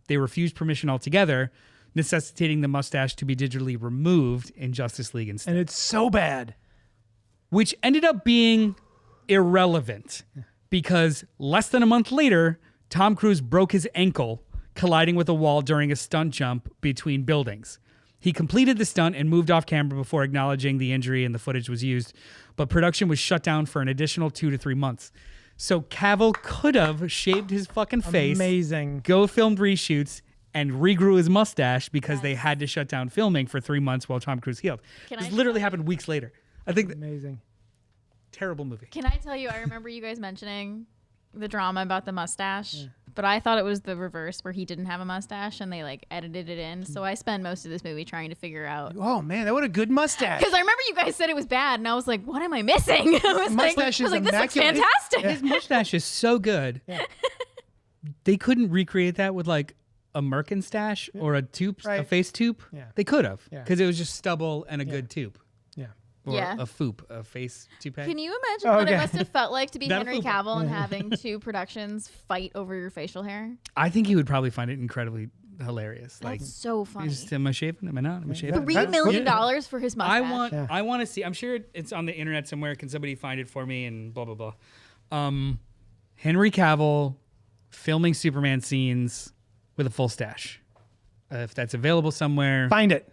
They refused permission altogether, necessitating the mustache to be digitally removed in Justice League instead. And it's so bad. Which ended up being irrelevant because less than a month later, Tom Cruise broke his ankle colliding with a wall during a stunt jump between buildings. He completed the stunt and moved off camera before acknowledging the injury, and the footage was used, but production was shut down for an additional 2 to 3 months. So Cavill could have shaved his fucking face, Amazing. go filmed reshoots, and regrew his mustache because they had to shut down filming for 3 months while Tom Cruise healed. This literally happened weeks later. I think Amazing. terrible movie. Can I tell you, I remember you guys mentioning the drama about the mustache, but I thought it was the reverse where he didn't have a mustache and they like edited it in. So I spent most of this movie trying to figure out. Oh, man, that would a good mustache. Because I remember you guys said it was bad, and I was like, "What am I missing?" I was Mustache is like, "This looks immaculate. fantastic." His mustache is so good. They couldn't recreate that with like a Merkin stash or a tube, Right. a face tube. Yeah. They could have Yeah. because it was just stubble and a good tube. Yeah. Or Yeah. a foop, a face toupee. Can you imagine Oh, what okay. it must have felt like to be That Henry fool. Cavill and having two productions fight over your facial hair? I think he would probably find it incredibly hilarious. Like, That's so funny. am I shaving? Am I not? Am I shaving? $3 million for his mustache. I want to see. I'm sure it's on the internet somewhere. Can somebody find it for me? And blah blah blah. Henry Cavill filming Superman scenes with a full stash. If that's available somewhere, Find it.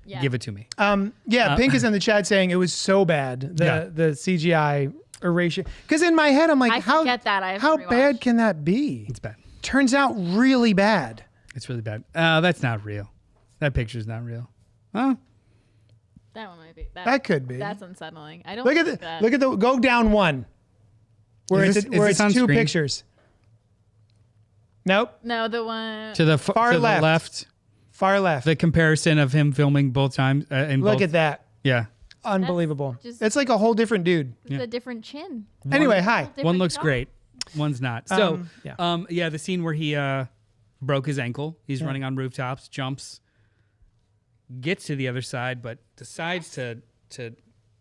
Yeah. give it to me. Pink is in the chat saying it was so bad, the CGI erasure. Because in my head, I'm like, I how forget that. I have to how rewatch. bad can that be? It's bad. Turns out really bad. It's really bad. That's not real. That picture's not real. Huh? That one might be. That could be. That's unsettling. I don't Look at think the that. look at the go down one. Where Is it's this- is where this it's on two screen? pictures. Nope. No, the one. To the Far to left. the left. Far left. The comparison of him filming both times. Look at that. Yeah. Unbelievable. just- It's like a whole different dude. It's a different chin. Anyway, hi. Different One looks jaw. great. One's not. So, yeah. the scene where he broke his ankle. He's running on rooftops, jumps, gets to the other side, but decides to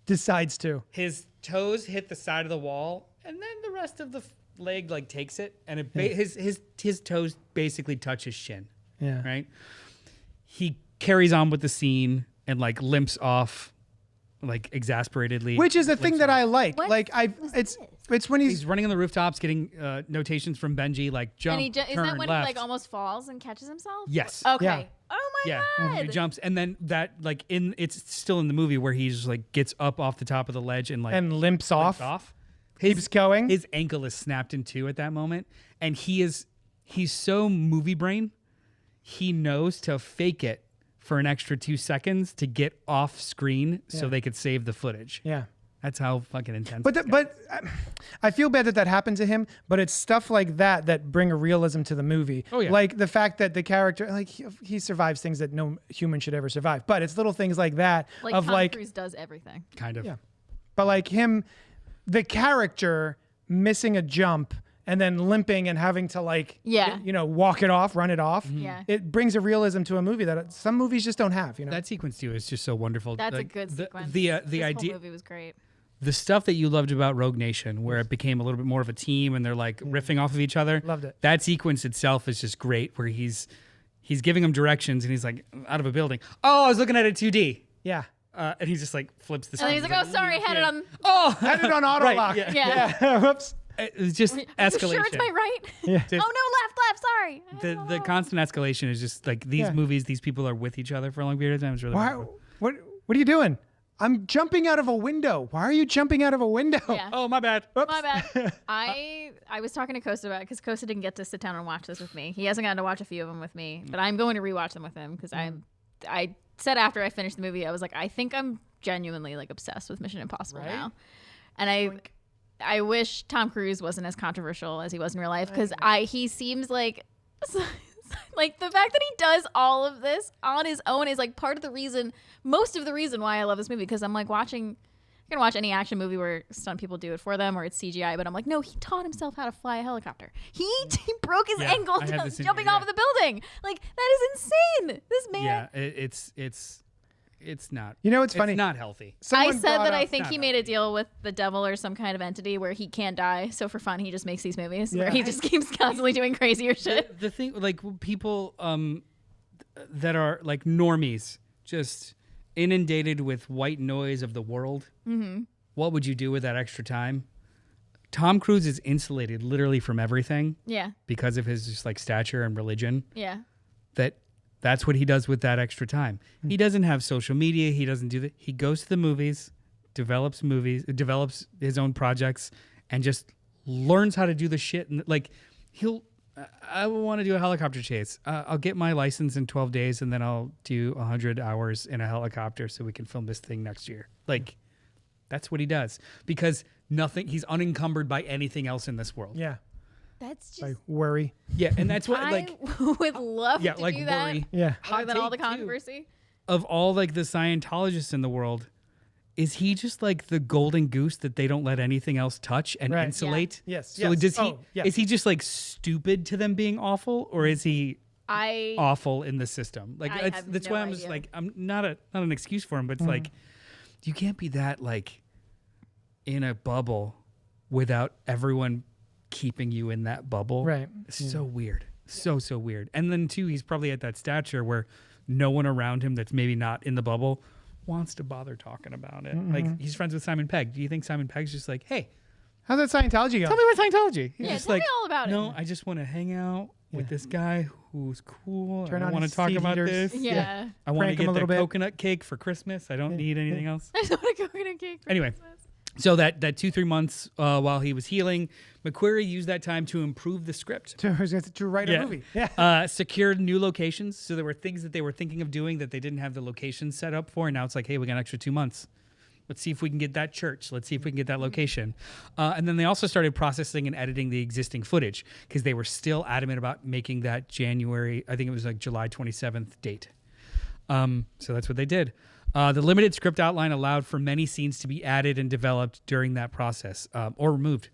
Decides to. his toes hit the side of the wall, and then the rest of the leg like takes it, and his toes basically touch his shin. Yeah. Right. He carries on with the scene and like limps off, like exasperatedly. Which is the thing that I like. What Like was it's when He's running on the rooftops, getting notations from Benji, like jump, And he turn, is that when left. he like almost falls and catches himself? Yes. Okay. Yeah. Oh my Yeah, god. he jumps, and then that like it's still in the movie where he's like gets up off the top of the ledge and like and limps limps off. off. Keeps going. His ankle is snapped in two at that moment, and he's so movie brain. He knows to fake it for an extra 2 seconds to get off screen so they could save the footage. Yeah. That's how fucking intense. But I feel bad that happened to him. But it's stuff like that bring a realism to the movie. Oh, yeah. Like the fact that the character, like he survives things that no human should ever survive. But it's little things like that Like of Tom like, Cruise does everything. kind of. yeah. But like him, the character missing a jump and then limping and having to like, Yeah. walk it off, run it off. Yeah. It brings a realism to a movie that some movies just don't have. That sequence too is just so wonderful. That's Like, a good the, sequence. The This idea, whole movie was great. the stuff that you loved about Rogue Nation, where it became a little bit more of a team and they're like riffing off of each other. Loved it. That sequence itself is just great, where he's giving him directions and he's like out of a building. Oh, I was looking at it 2D. Yeah. And he just like flips the. And then he's like, "Oh, sorry, had it on." Oh, Had it on auto Right, lock. yeah. Yeah. Whoops. It's just Are you escalation. sure it's my right? Yeah. Just- Oh no, left. Sorry. The constant escalation is just like these movies. These people are with each other for a long period of time. It's really Why, weird. what are you doing? I'm jumping out of a window. Why are you jumping out of a window? Yeah. Oh, my bad. Oops. My bad. I was talking to Costa about it because Costa didn't get to sit down and watch this with me. He hasn't gotten to watch a few of them with me, but I'm going to rewatch them with him because I said after I finished the movie, I was like, I think I'm genuinely like obsessed with Mission Impossible now, and I wish Tom Cruise wasn't as controversial as he was in real life because he seems like. Like the fact that he does all of this on his own is like part of the reason, most of the reason why I love this movie. Because I'm like I can watch any action movie where stunt people do it for them or it's CGI, but I'm like, no, he taught himself how to fly a helicopter. He broke his ankle jumping off of the building. Like that is insane. This man. Yeah, it's not. You know, it's funny. It's not healthy. Someone I said brought that up- I think he made a deal with the devil or some kind of entity where he can't die. So for fun, he just makes these movies where he just keeps constantly doing crazier shit. The thing, like people that are like normies, just inundated with white noise of the world. Mm-hmm. What would you do with that extra time? Tom Cruise is insulated literally from everything. Yeah. Because of his just like stature and religion. Yeah. That's what he does with that extra time. He doesn't have social media. He doesn't do that. He goes to the movies, develops his own projects, and just learns how to do the shit. And like, I want to do a helicopter chase. I'll get my license in 12 days, and then I'll do 100 hours in a helicopter so we can film this thing next year. Like, that's what he does because he's unencumbered by anything else in this world. Yeah. That's just. I worry. Yeah, and that's what I would love to like do that. worry. Yeah. Other than all the take, too. controversy. Of all like the Scientologists in the world, is he just like the golden goose that they don't let anything else touch and Right. insulate? Yeah. Yes, So yes. does he? Oh, yes. Is he just like stupid to them being awful, or is he I awful in the system? Like I that's have no why I'm just idea. like I'm not an excuse for him, but it's like you can't be that like in a bubble without everyone keeping you in that bubble. Right. It's so weird. So weird. And then too, he's probably at that stature where no one around him that's maybe not in the bubble wants to bother talking about it. Like he's friends with Simon Pegg. Do you think Simon Pegg's just like, hey, How's that Scientology tell go? me about Scientology? He's Yeah, just tell like, me all about it. no, I just want to hang out with this guy who's cool. Turn I on don't want his to talk seed about heaters. this. yeah. I want to Prank him get a the little bit. coconut cake for Christmas. I don't need anything else. I don't want to go get a cake. For Anyway. Christmas. So that 2-3 months while he was healing, McQuarrie used that time to improve the script. To write a movie. Yeah. Secured new locations. So there were things that they were thinking of doing that they didn't have the location set up for. And now it's like, hey, we got an extra 2 months. Let's see if we can get that church. Let's see if we can get that location. And then they also started processing and editing the existing footage because they were still adamant about making that January, I think it was like July 27th date. So that's what they did. The limited script outline allowed for many scenes to be added and developed during that process or removed.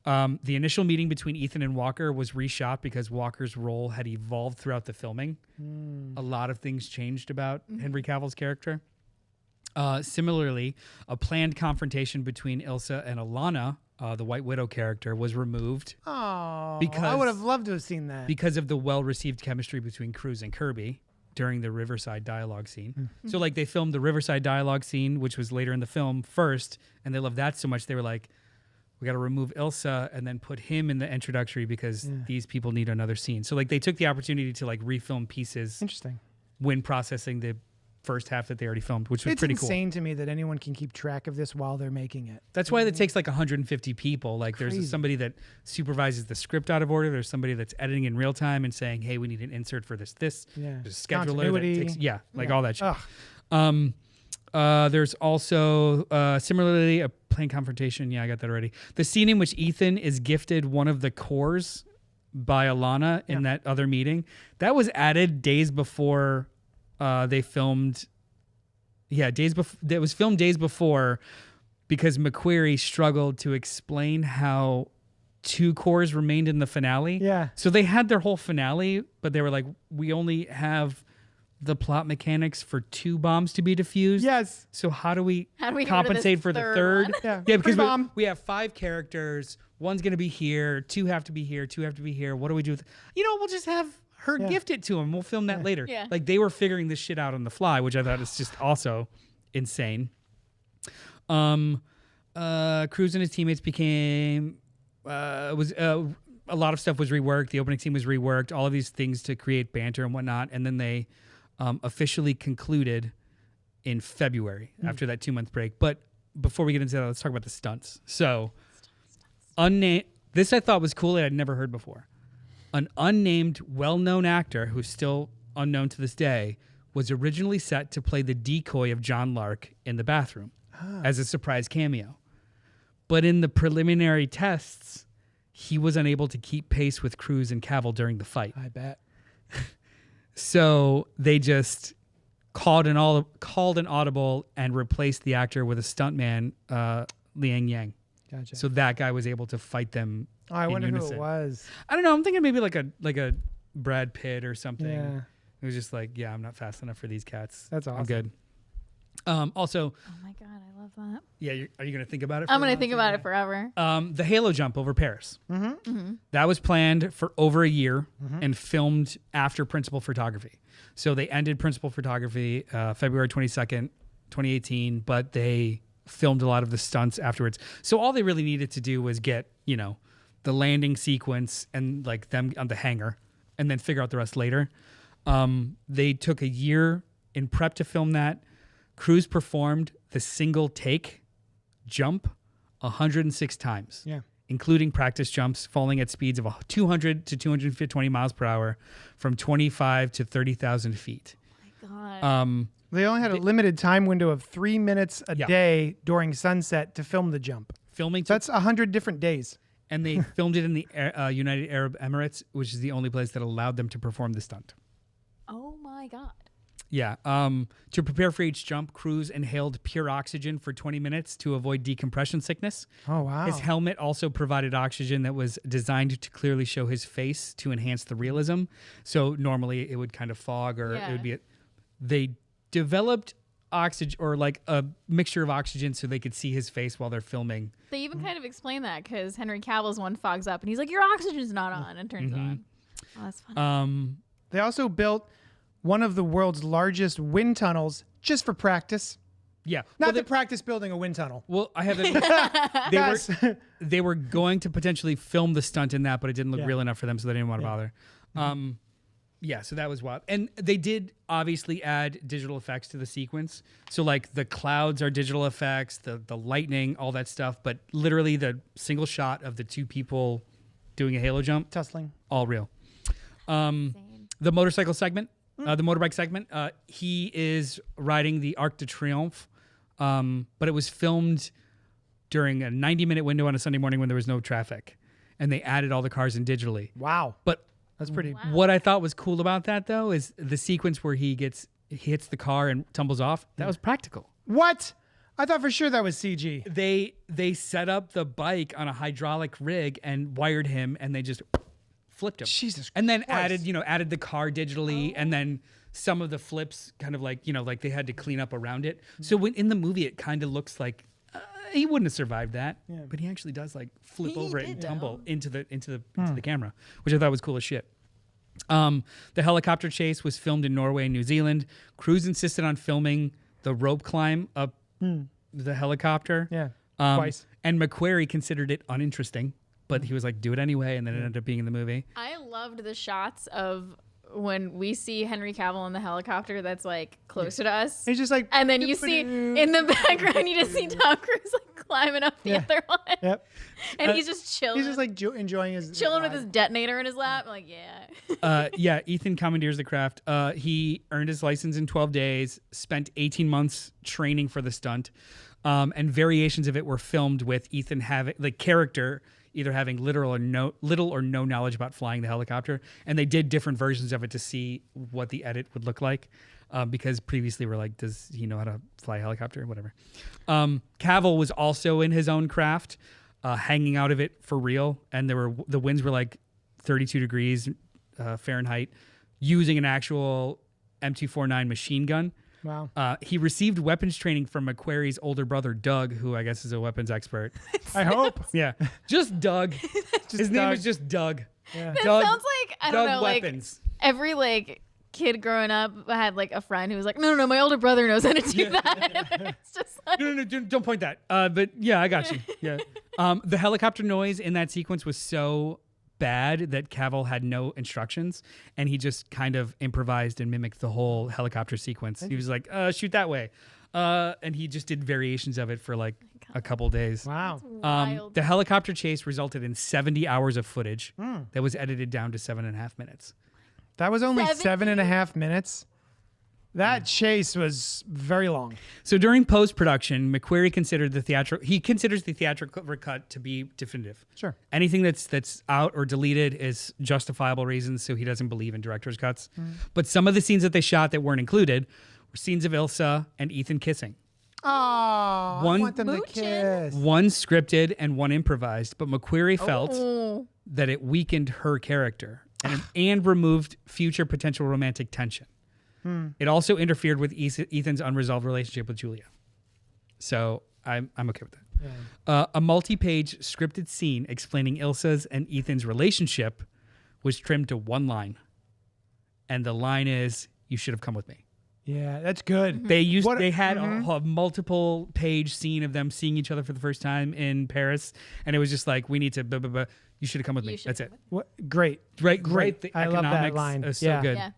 The initial meeting between Ethan and Walker was reshot because Walker's role had evolved throughout the filming. A lot of things changed about Henry Cavill's character. Similarly, a planned confrontation between Ilsa and Alana, the White Widow character, was removed Oh, I Because- would have loved to have seen that. because of the well-received chemistry between Cruise and Kirby during the Riverside dialogue scene. So like they filmed the Riverside dialogue scene, which was later in the film first, and they loved that so much they were like, we got to remove Ilsa and then put him in the introductory because these people need another scene. So like they took the opportunity to like refilm pieces Interesting. when processing the first half that they already filmed, which was It's pretty cool. insane to me that anyone can keep track of this while they're making it. That's why it takes like 150 people. Like Crazy. there's somebody that supervises the script out of order. There's somebody that's editing in real time and saying, hey, we need an insert for this. Yeah. There's a scheduler that Continuity. takes, all that shit. Ugh. There's also similarly a planned confrontation. Yeah, I got that already. The scene in which Ethan is gifted one of the cores by Alana in that other meeting, that was added days before they filmed. Yeah, it was filmed days before because McQuarrie struggled to explain how 2 cores remained in the finale. Yeah. So they had their whole finale, but they were like, we only have the plot mechanics for 2 bombs to be defused. Yes. So how do we How do we get rid of compensate this for the third third? one? Yeah. Yeah, because Free bomb. we have 5 characters. One's going to be here. 2 have to be here. 2 have to be here. What do we do with? We'll just have her gift it to him. We'll film that later. Yeah. Like they were figuring this shit out on the fly, which I thought is just also insane. Cruz and his teammates became a lot of stuff was reworked. The opening scene was reworked. All of these things to create banter and whatnot. And then they officially concluded in February after that 2-month break. But before we get into that, let's talk about the stunts. So, this I thought was cool that I'd never heard before. An unnamed, well-known actor who's still unknown to this day was originally set to play the decoy of John Lark in the bathroom as a surprise cameo. But in the preliminary tests, he was unable to keep pace with Cruise and Cavill during the fight. I bet. So they just called an audible and replaced the actor with a stuntman, Liang Yang. Gotcha. So that guy was able to fight them. Oh, I in wonder unison. who it was. I don't know. I'm thinking maybe like a Brad Pitt or something. Yeah. It was just like, yeah, I'm not fast enough for these cats. That's awesome. I'm good. Also, Oh my god, I love that. yeah, are you going to think about it? I'm gonna think about it forever. The Halo jump over Paris. Mm-hmm. That was planned for over a year and filmed after principal photography. So they ended principal photography February 22nd, 2018, but they filmed a lot of the stunts afterwards. So all they really needed to do was get, the landing sequence and like them on the hangar and then figure out the rest later. They took a year in prep to film that. Cruise performed the single take jump 106 times. Yeah. Including practice jumps, falling at speeds of 200 to 220 miles per hour from 25 to 30,000 feet. Oh my god. They only had a limited time window of 3 minutes a day during sunset to film the jump. Filming, So that's 100 different days. and they filmed it in the United Arab Emirates, which is the only place that allowed them to perform the stunt. Oh my god. Yeah. To prepare for each jump, Cruise inhaled pure oxygen for 20 minutes to avoid decompression sickness. Oh, wow. His helmet also provided oxygen that was designed to clearly show his face to enhance the realism. So normally it would kind of fog or it would be... They developed oxygen or like a mixture of oxygen so they could see his face while they're filming. They even kind of explain that because Henry Cavill's one fogs up and he's like, your oxygen's not on, and turns on. Oh, that's funny. They also built one of the world's largest wind tunnels just for practice. Yeah. Not to practice building a wind tunnel. Well, I have they were going to potentially film the stunt in that, but it didn't look real enough for them, so they didn't want to bother. Yeah, so that was wild. And they did obviously add digital effects to the sequence. So like the clouds are digital effects, the lightning, all that stuff, but literally the single shot of the two people doing a halo jump, Tussling. all real. The motorcycle segment, the motorbike segment, he is riding the Arc de Triomphe, but it was filmed during a 90-minute window on a Sunday morning when there was no traffic. And they added all the cars in digitally. Wow. But That's pretty... what I thought was cool about that, though, is the sequence where he hits the car and tumbles off. That was practical. What? I thought for sure that was CG. They set up the bike on a hydraulic rig and wired him, and they just flipped him. Jesus And then Christ. added the car digitally, and then some of the flips kind of like they had to clean up around it. So when in the movie, it kind of looks like he wouldn't have survived that, but he actually does like flip over it and tumble into the camera, which I thought was cool as shit. The helicopter chase was filmed in Norway and New Zealand. Cruise insisted on filming the rope climb up the helicopter. Yeah, twice. And McQuarrie considered it uninteresting, but he was like, do it anyway, and then it ended up being in the movie. I loved the shots of when we see Henry Cavill in the helicopter that's like closer to us. He's just like... And then you see in the background, you just see Tom Cruise like climbing up the other one. Yep. And he's just chilling. He's just like enjoying his... chilling with ride. his detonator in his lap. I'm like, yeah. Yeah, Ethan commandeers the craft. He earned his license in 12 days, spent 18 months training for the stunt, and variations of it were filmed with Ethan having the character either having little or no knowledge about flying the helicopter, and they did different versions of it to see what the edit would look like, because previously we're like, does he know how to fly a helicopter? Whatever. Cavill was also in his own craft, hanging out of it for real, and the winds were like 32 degrees Fahrenheit, using an actual M249 machine gun. Wow. He received weapons training from McQuarrie's older brother, Doug, who I guess is a weapons expert. I hope. Yeah. Just Doug. His name is just Doug. Yeah. That Doug, sounds like, I don't Doug know, Weapons. like every like kid growing up had like a friend who was like, no, my older brother knows how to do that. It's just like, No, don't point that. But yeah, I got you. Yeah. The helicopter noise in that sequence was so bad that Cavill had no instructions, and he just kind of improvised and mimicked the whole helicopter sequence. He was like, shoot that way. And he just did variations of it for like a couple days. Wow. Wild. The helicopter chase resulted in 70 hours of footage that was edited down to 7.5 minutes. That was only 70? 7.5 minutes. That chase was very long. So during post-production, McQuarrie considers the theatrical cut to be definitive. Sure. Anything that's out or deleted is justifiable reasons, so he doesn't believe in director's cuts. But some of the scenes that they shot that weren't included were scenes of Ilsa and Ethan kissing. Oh, I One- want them to Mooching. kiss. One scripted and one improvised, but McQuarrie felt Oh. that it weakened her character and removed future potential romantic tension. It also interfered with Ethan's unresolved relationship with Julia. So I'm okay with that. A multi-page scripted scene explaining Ilsa's and Ethan's relationship was trimmed to one line. And the line is, "You should have come with me." Yeah, that's good. They had a multiple page scene of them seeing each other for the first time in Paris, and it was just like, we need to blah, blah, blah. You should have come with me. You should That's have it. What? Great. Great. The I love that economics line. is so Yeah. good. Yeah.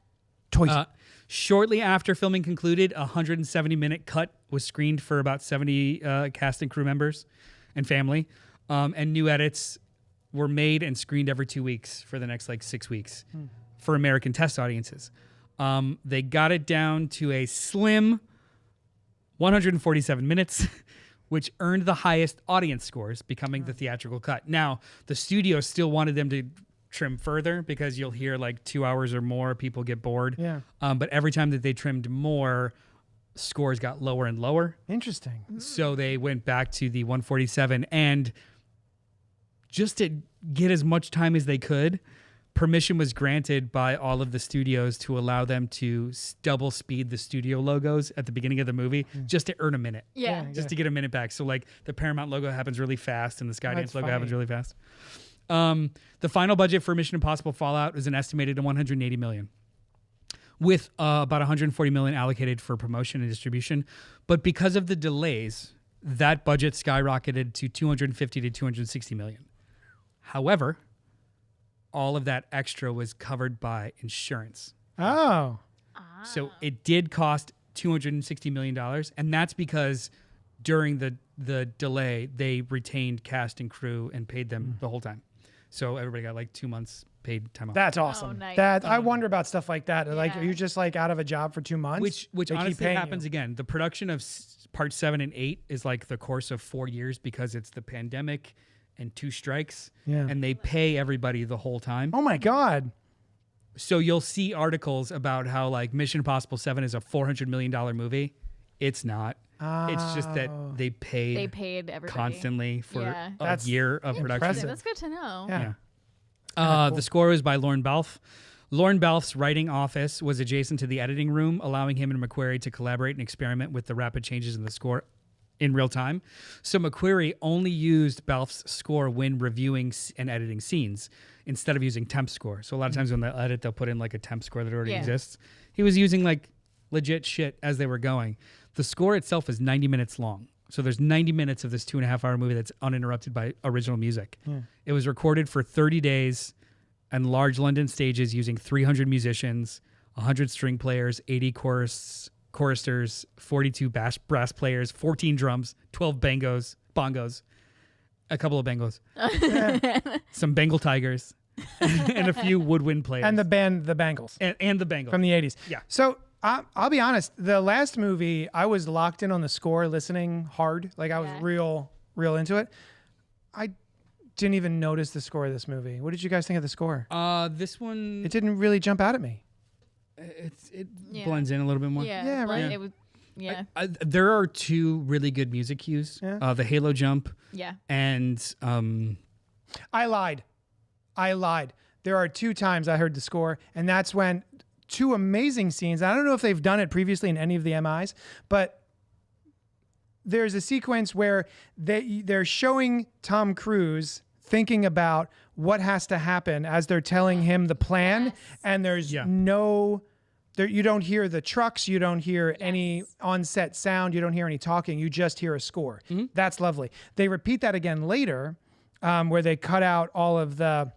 Toys. Shortly after filming concluded, a 170-minute cut was screened for about 70 cast and crew members and family, and new edits were made and screened every 2 weeks for the next 6 weeks for American test audiences. They got it down to a slim 147 minutes, which earned the highest audience scores, becoming the theatrical cut. Now, the studio still wanted them to trim further because you'll hear 2 hours or more, people get bored. Yeah. But every time that they trimmed more, scores got lower and lower. Interesting. So they went back to the 147, and just to get as much time as they could, permission was granted by all of the studios to allow them to double speed the studio logos at the beginning of the movie just to earn a minute. Yeah. Just to get a minute back. So the Paramount logo happens really fast and the Skydance That's logo funny. happens really fast. The final budget for Mission Impossible Fallout was an estimated $180 million, with about $140 million allocated for promotion and distribution. But because of the delays, that budget skyrocketed to $250 to $260 million. However, all of that extra was covered by insurance. Oh. So it did cost $260 million, and that's because during the delay, they retained cast and crew and paid them the whole time. So everybody got 2 months paid time off. That's awesome. nice. I wonder about stuff like that. Like, Yeah. are you just out of a job for 2 months? Which They keep honestly paying happens you. again. The production of part 7 and 8 is the course of 4 years because it's the pandemic and 2 strikes. Yeah. And they pay everybody the whole time. Oh my God. So you'll see articles about how Mission Impossible 7 is a $400 million movie. It's not. It's just that they They paid everybody constantly for Yeah. a That's year of production. impressive. That's good to know. Yeah. The score was by Lorne Balfe. Lorne Balfe's writing office was adjacent to the editing room, allowing him and McQuarrie to collaborate and experiment with the rapid changes in the score in real time. So McQuarrie only used Balfe's score when reviewing and editing scenes instead of using temp score. So a lot of times when they'll edit, they'll put in a temp score that already Yeah. exists. He was using legit shit as they were going. The score itself is 90 minutes long. So there's 90 minutes of this 2.5-hour movie that's uninterrupted by original music. It was recorded for 30 days and large London stages using 300 musicians, 100 string players, 80 choristers, 42 brass players, 14 drums, 12 bongos, a couple of bangos, some Bengal tigers, and a few woodwind players. And the band, the Bangles and the Bengals. from the 80s. Yeah. So I'll be honest. The last movie, I was locked in on the score, listening hard. I was Yeah. real into it. I didn't even notice the score of this movie. What did you guys think of the score? This one, It didn't really jump out at me. it Yeah. blends in a little bit more. Yeah. Yeah, right. It was, yeah. There are 2 really good music cues. Yeah. The Halo jump Yeah. and I lied. There are 2 times I heard the score, and that's when 2 amazing scenes. I don't know if they've done it previously in any of the MIs, but there's a sequence where they're showing Tom Cruise thinking about what has to happen as they're telling him the plan, Yes. and there's Yeah. you don't hear the trucks, you don't hear any on-set sound, you don't hear any talking, you just hear a score. That's lovely. They repeat that again later, where they cut out all of the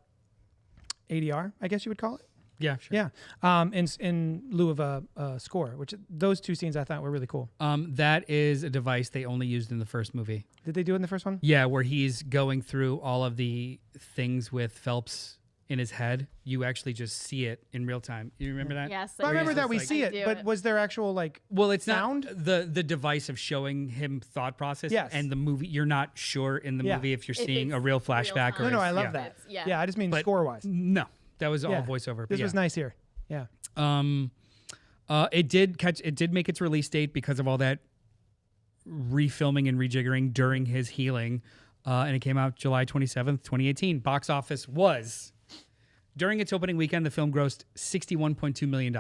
ADR, I guess you would call it. Yeah, sure. Yeah. In lieu of a score, which those two scenes I thought were really cool. That is a device they only used in the first movie. Did they do it in the first one? Yeah, where he's going through all of the things with Phelps in his head. You actually just see it in real time. You remember that? Yes. Well, I remember he's that just we like- see I it, do but it. was there actual like? Well, it's Sound? not the device of showing him thought process. Yes. And the movie, you're not sure in the Yeah. movie if you're If seeing it's a real real flashback time. or No, I it's- love yeah. that. Yeah. Yeah, I just mean But- score wise. No, that was all Yeah. voiceover. This but was yeah. nice here. Yeah. It did make its release date because of all that refilming and rejiggering during his healing, and it came out July 27th, 2018. Box office was, during its opening weekend, the film grossed $61.2 million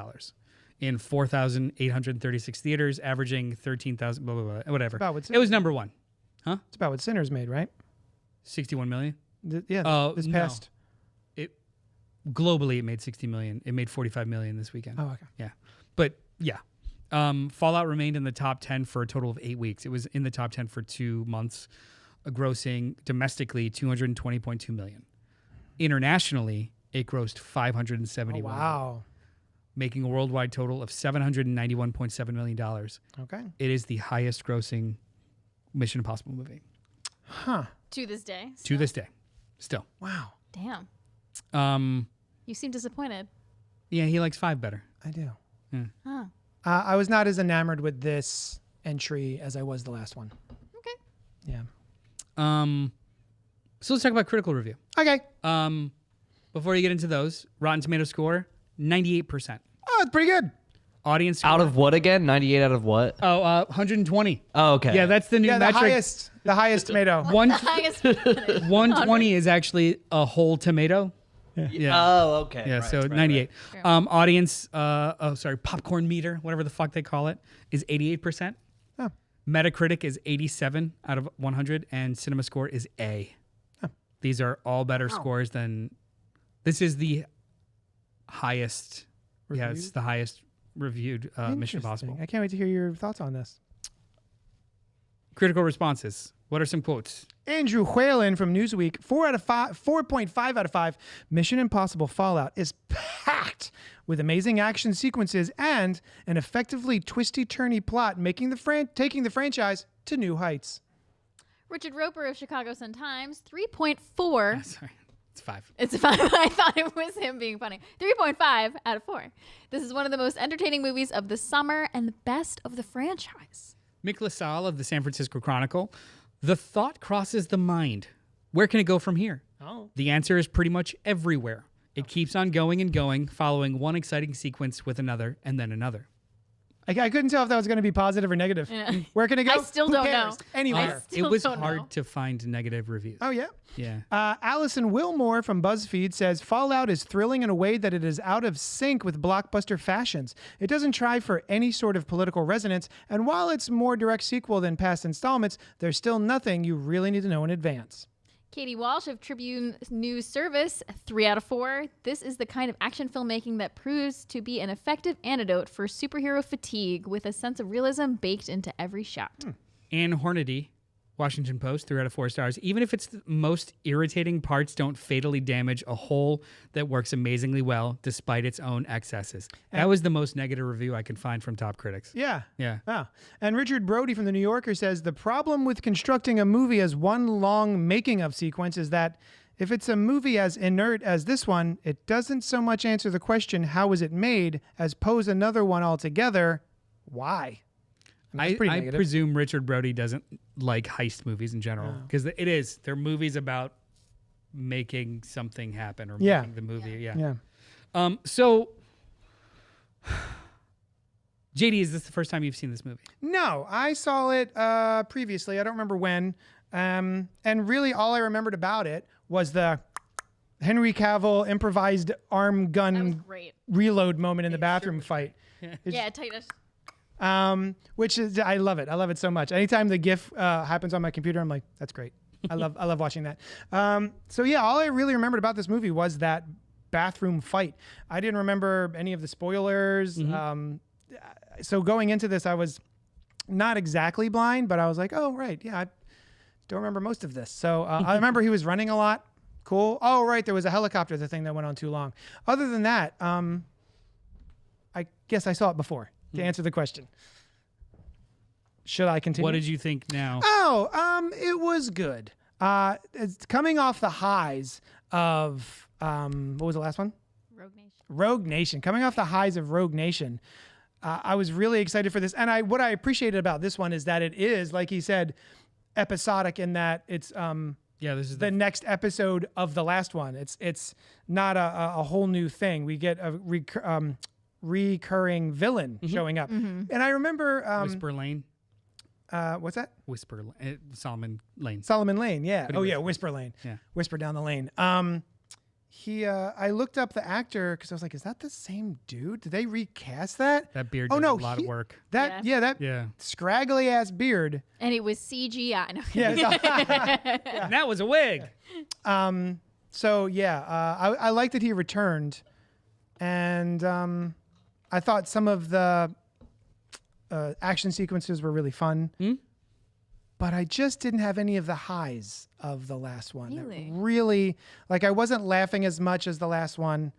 in 4,836 theaters, averaging 13,000, blah, blah, blah, whatever. About what It was number one. It's about what Sinners made, right? 61 million? This no. past. Globally, it made 60 million. It made 45 million this weekend. Oh, okay. Yeah. But yeah. Fallout remained in the top 10 for a total of 8 weeks. It was in the top 10 for 2 months, grossing domestically $220.2 million. Internationally, it grossed $571 Oh, wow. making a worldwide total of $791.7 million. Okay. It is the highest grossing Mission Impossible movie Huh. To this day. to this day. Still. Wow. Damn. Um, You seem disappointed. yeah, he likes 5 better. I do. Huh. I was not as enamored with this entry as I was the last one. Okay. Yeah. So let's talk about critical review. Okay. Before you get into those, Rotten Tomato score, 98%. Oh, it's pretty good. Audience score, Out of what again? 98 out of what? 120. Oh, okay. Yeah, that's the new Yeah, the metric. highest tomato. Highest. 120 is actually a whole tomato. Yeah. Oh, okay. Yeah, Right, so right, 98. Sure. Audience, popcorn meter, whatever the fuck they call it, is 88%. Oh. Metacritic is 87 out of 100, and Cinema Score is A. These are all better scores than. This is the highest. Yeah, it's Reviewed? the highest reviewed Mission Interesting. Impossible. I can't wait to hear your thoughts on this. Critical responses. What are some quotes? Andrew Whalen from Newsweek, 4.5 out of 5. Mission Impossible Fallout is packed with amazing action sequences and an effectively twisty-turny plot, taking the franchise to new heights. Richard Roper of Chicago Sun-Times, 3.4. Sorry, it's 5. It's 5. I thought it was him being funny. 3.5 out of 4. This is one of the most entertaining movies of the summer and the best of the franchise. Mick LaSalle of the San Francisco Chronicle. The thought crosses the mind. Where can it go from here? Oh. The answer is pretty much everywhere. It keeps on going and going, following one exciting sequence with another and then another. I couldn't tell if that was going to be positive or negative. Yeah. Where can it go? I still Who don't cares? know. Anywhere. It Still was don't hard know. to find negative reviews. Oh, yeah. Yeah. Allison Wilmore from BuzzFeed says Fallout is thrilling in a way that it is out of sync with blockbuster fashions. It doesn't try for any sort of political resonance, and while it's more direct sequel than past installments, there's still nothing you really need to know in advance. Katie Walsh of Tribune News Service, 3 out of 4. This is the kind of action filmmaking that proves to be an effective antidote for superhero fatigue with a sense of realism baked into every shot. Ann Hornady, Washington Post, 3 out of 4 stars. Even if it's the most irritating parts don't fatally damage a whole that works amazingly well despite its own excesses. That was the most negative review I could find from top critics. Yeah. Yeah. Oh. And Richard Brody from The New Yorker says the problem with constructing a movie as one long making of sequence is that if it's a movie as inert as this one, it doesn't so much answer the question, how was it made, as pose another one altogether, why? And that's pretty I negative. presume Richard Brody doesn't like heist movies in general because they're movies about making something happen or Yeah. making the movie. Yeah. Yeah. So, JD, is this the first time you've seen this movie? No, I saw it previously. I don't remember when. And really all I remembered about it was the Henry Cavill improvised arm That was gun great. reload moment in the bathroom fight. Yeah, Titus. Which is, I love it. I love it so much. Anytime the GIF happens on my computer, I'm like, that's great. I love watching that. So yeah, all I really remembered about this movie was that bathroom fight. I didn't remember any of the spoilers. So going into this, I was not exactly blind, but I was like, oh, right. Yeah, I don't remember most of this. So I remember he was running a lot. Cool. Oh, right. There was a helicopter, the thing that went on too long. Other than that, I guess I saw it before to answer the question. Should I continue? What did you think now? Oh, it was good. It's coming off the highs of, what was the last one? Rogue Nation. Rogue Nation. Coming off the highs of Rogue Nation. I was really excited for this. And what I appreciated about this one is that it is, like he said, episodic in that it's, This is the next episode of the last one. It's not a whole new thing. We get a recurring villain showing up. And I remember Whisper Lane. What's that? Whisper Solomon Lane. Solomon Lane, yeah. But Oh he yeah, whispers. Whisper Lane. Yeah. Whisper down the lane. I looked up the actor because I was like, is that the same dude? Did they recast that? That beard Oh, does no, a lot of work. That Yeah. scraggly ass beard. And it was CGI. No. Yeah. And that was a wig. So yeah, I like that he returned, and I thought some of the action sequences were really fun. But I just didn't have any of the highs of the last one. Really? Really, like I wasn't laughing as much as the last one.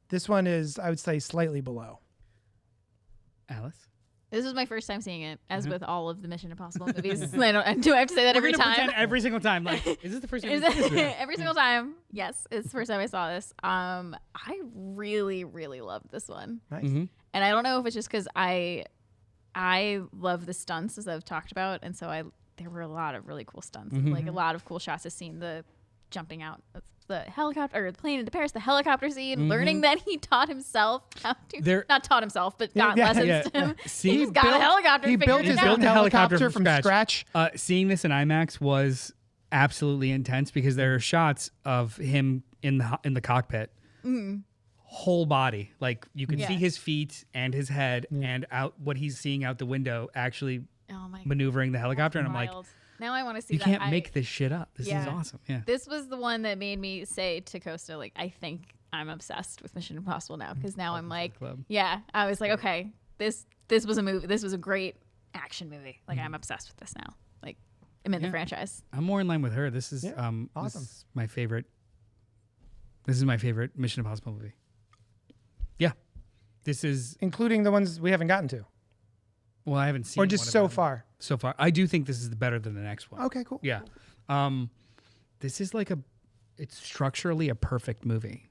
This one is, I would say, slightly below. Alice? This was my first time seeing it, as with all of the Mission Impossible movies. Do I have to say that every We're gonna time? pretend every single time. Like, is this the first time? Is you've seen this? it- every single time. Yes, it's the first time I saw this. I really, really loved this one. Nice. Mm-hmm. And I don't know if it's just because I love the stunts, as I've talked about, and so there were a lot of really cool stunts, like a lot of cool shots. I've seen the jumping out of the helicopter or the plane into Paris, the helicopter scene, learning that he taught himself how to not taught himself, but got lessons to him. See, He's got a helicopter. He built his own helicopter from scratch. Seeing this in IMAX was absolutely intense because there are shots of him in the cockpit, whole body, like you can see his feet and his head and out what he's seeing out the window, actually maneuvering the helicopter. And I'm like, now I want to see. you can't make this shit up. This is awesome. Yeah. This was the one that made me say to Costa, like, I think I'm obsessed with Mission Impossible now, because now I'm like, I was like, okay, this was a movie. This was a great action movie. Like, I'm obsessed with this now. Like, I'm in the franchise. I'm more in line with her. This is awesome. This is my favorite. This is my favorite Mission Impossible movie. Yeah. This is Including the ones we haven't gotten to. well, I haven't seen Or just one of so them far. So far, I do think this is better than the next one. Okay, cool. Yeah. This is like it's structurally a perfect movie.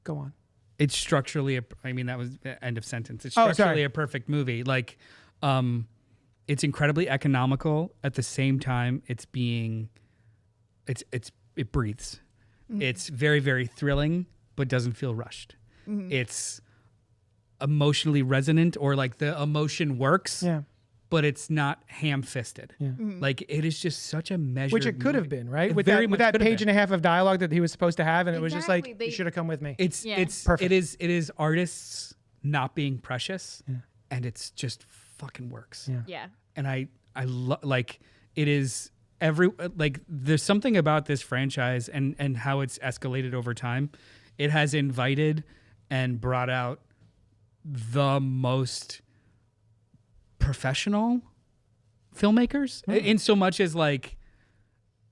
Go on. It's structurally I mean, that was the end of sentence. It's Oh, structurally sorry. a perfect movie. Like, it's incredibly economical. At the same time, it breathes. It's very, very thrilling, but doesn't feel rushed. It's emotionally resonant, or like the emotion works, but it's not ham-fisted. Like, it is just such a measured Which it could have movie. been, right? It With very that much could have page been. and a half of dialogue that he was supposed to have, and it was just like, Exactly. you should have come with me. It's Perfect. it is artists not being precious, and it's just fucking works. Yeah. And I like it is there's something about this franchise and how it's escalated over time. It has invited and brought out the most professional filmmakers, in so much as like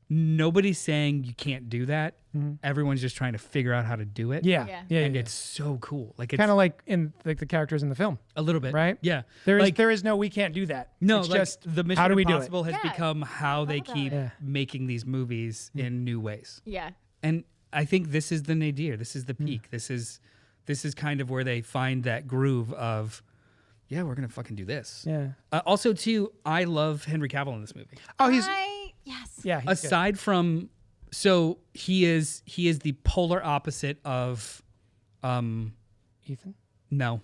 nobody's saying you can't do that. Everyone's just trying to figure out how to do it. Yeah. And it's so cool. Like, it's kind of like in like the characters in the film, a little bit, right? Yeah. There is no we can't do that. No, it's like just the Mission how do we do it? Impossible has Yeah. become how they about keep it. making these movies in new ways. Yeah. And I think this is the nadir. This is the peak. This is kind of where they find that groove of, yeah, we're gonna fucking do this. Yeah. Also, too, I love Henry Cavill in this movie. Oh, he's Yes. yeah. He's good. Aside from, so he is the polar opposite of, Ethan. no,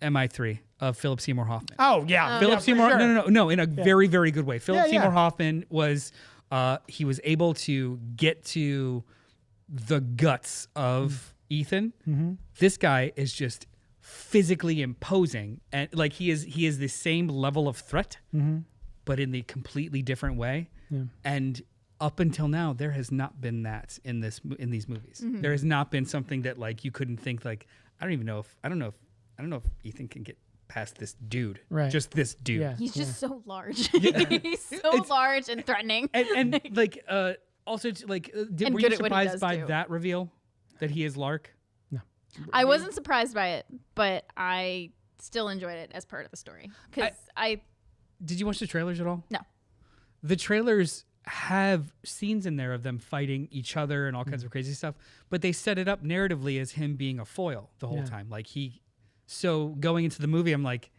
MI3 of Philip Seymour Hoffman. Oh yeah. Philip Yeah, for Seymour, sure. no, in a very, very good way. Philip Yeah, Seymour yeah. Hoffman was, he was able to get to the guts of Ethan. This guy is just physically imposing, and like he is the same level of threat, but in the completely different way. And up until now, there has not been that in these movies. There has not been something that like you couldn't think like, I don't know if Ethan can get past this dude. Right. Just this dude. Yeah. He's just so large. He's so large and threatening. And like Also, were And you good at what he surprised does, by too. that reveal that he is Lark? I wasn't surprised by it, but I still enjoyed it as part of the story. Because Did you watch the trailers at all? No. The trailers have scenes in there of them fighting each other and all Mm. kinds of crazy stuff, but they set it up narratively as him being a foil the whole Yeah. time. So going into the movie, I'm like,